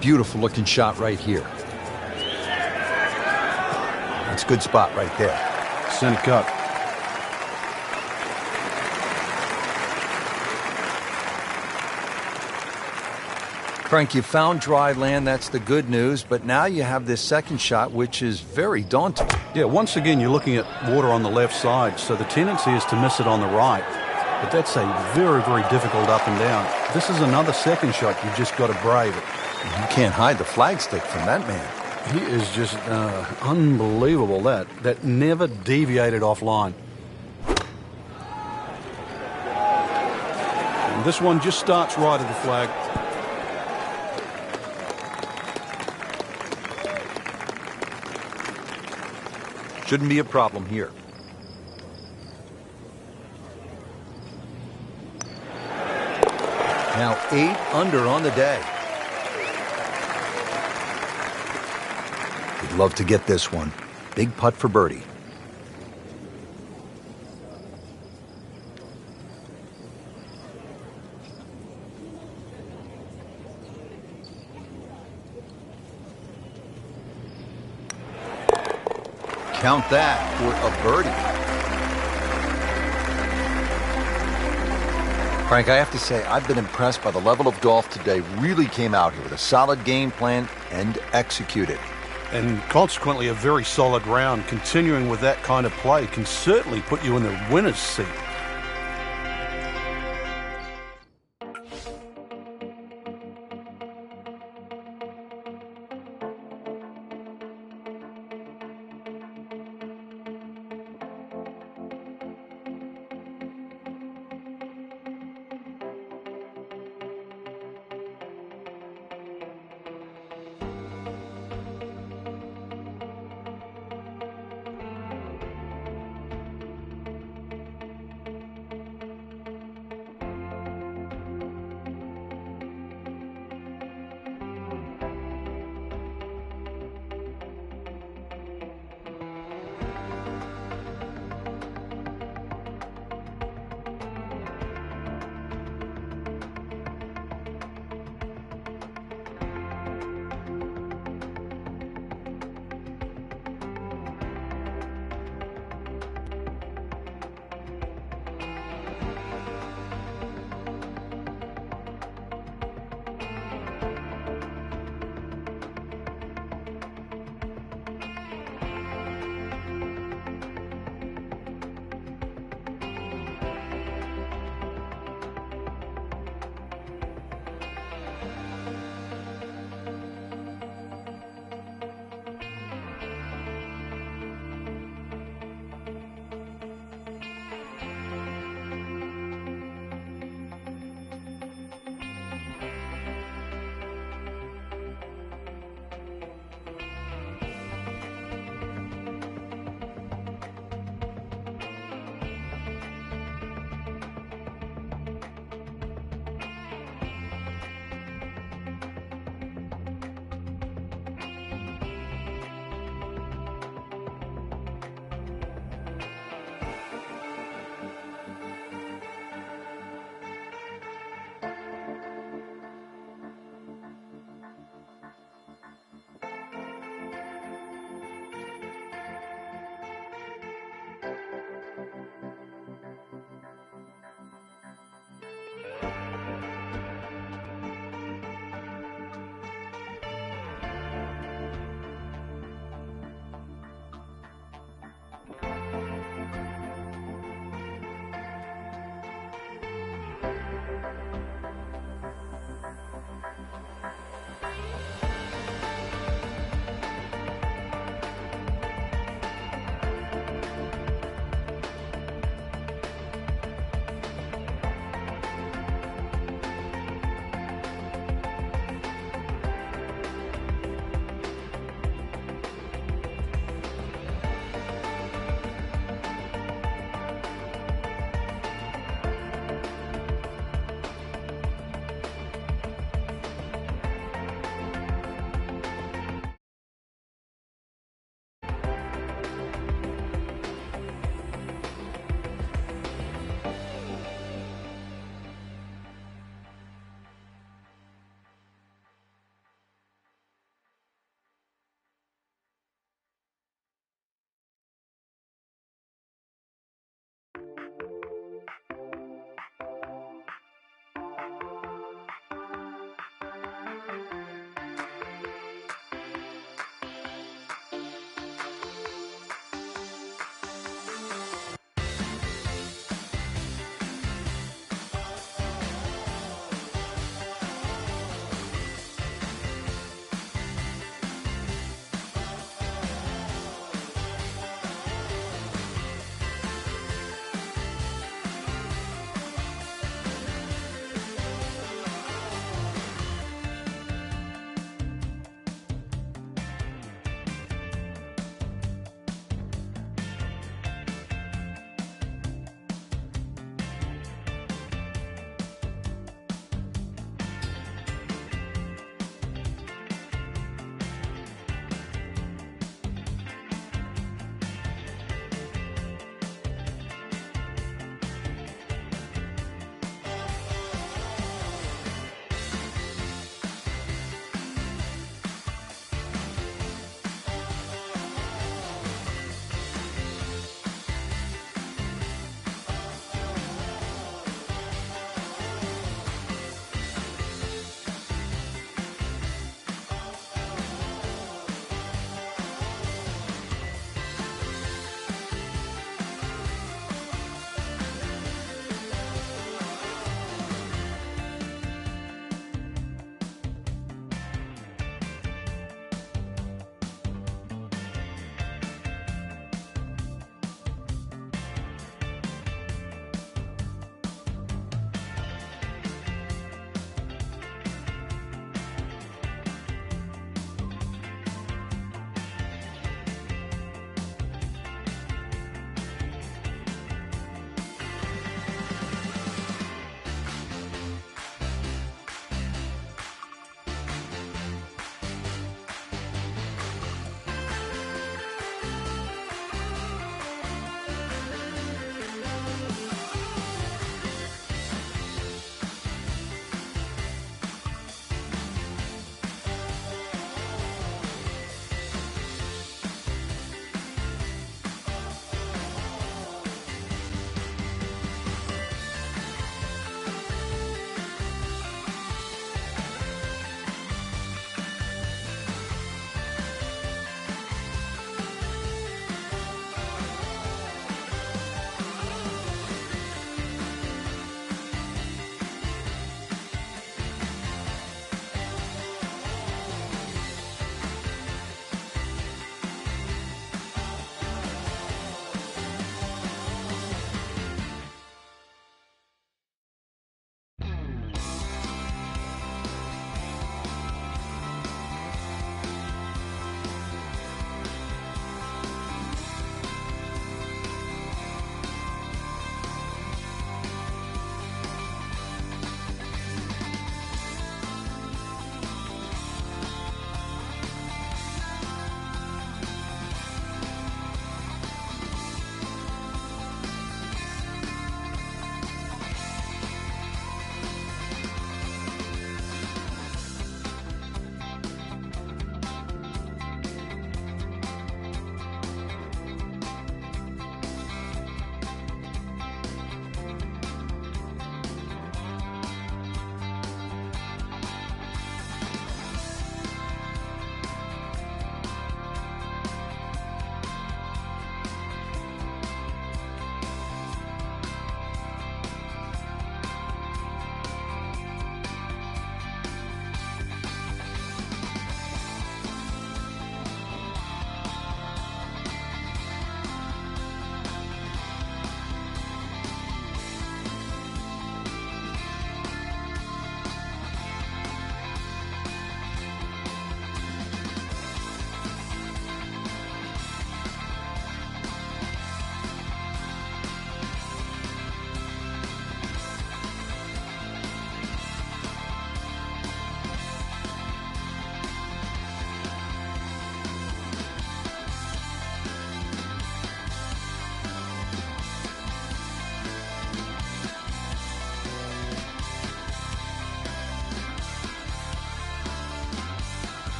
Beautiful looking shot right here. That's a good spot right there. Center cut. Frank, you found dry land. That's the good news. But now you have this second shot, which is very daunting. Yeah, once again, you're looking at water on the left side, so the tendency is to miss it on the right. But that's a very, very difficult up and down. This is another second shot. You've just got to brave it. You can't hide the flagstick from that man. He is just unbelievable, that never deviated offline. And this one just starts right at the flag. Shouldn't be a problem here. Now 8 under on the day. He'd love to get this one. Big putt for birdie. Count that for a birdie. Frank, I have to say, I've been impressed by the level of golf today. Really came out here with a solid game plan and executed. And consequently, a very solid round. Continuing with that kind of play can certainly put you in the winner's seat.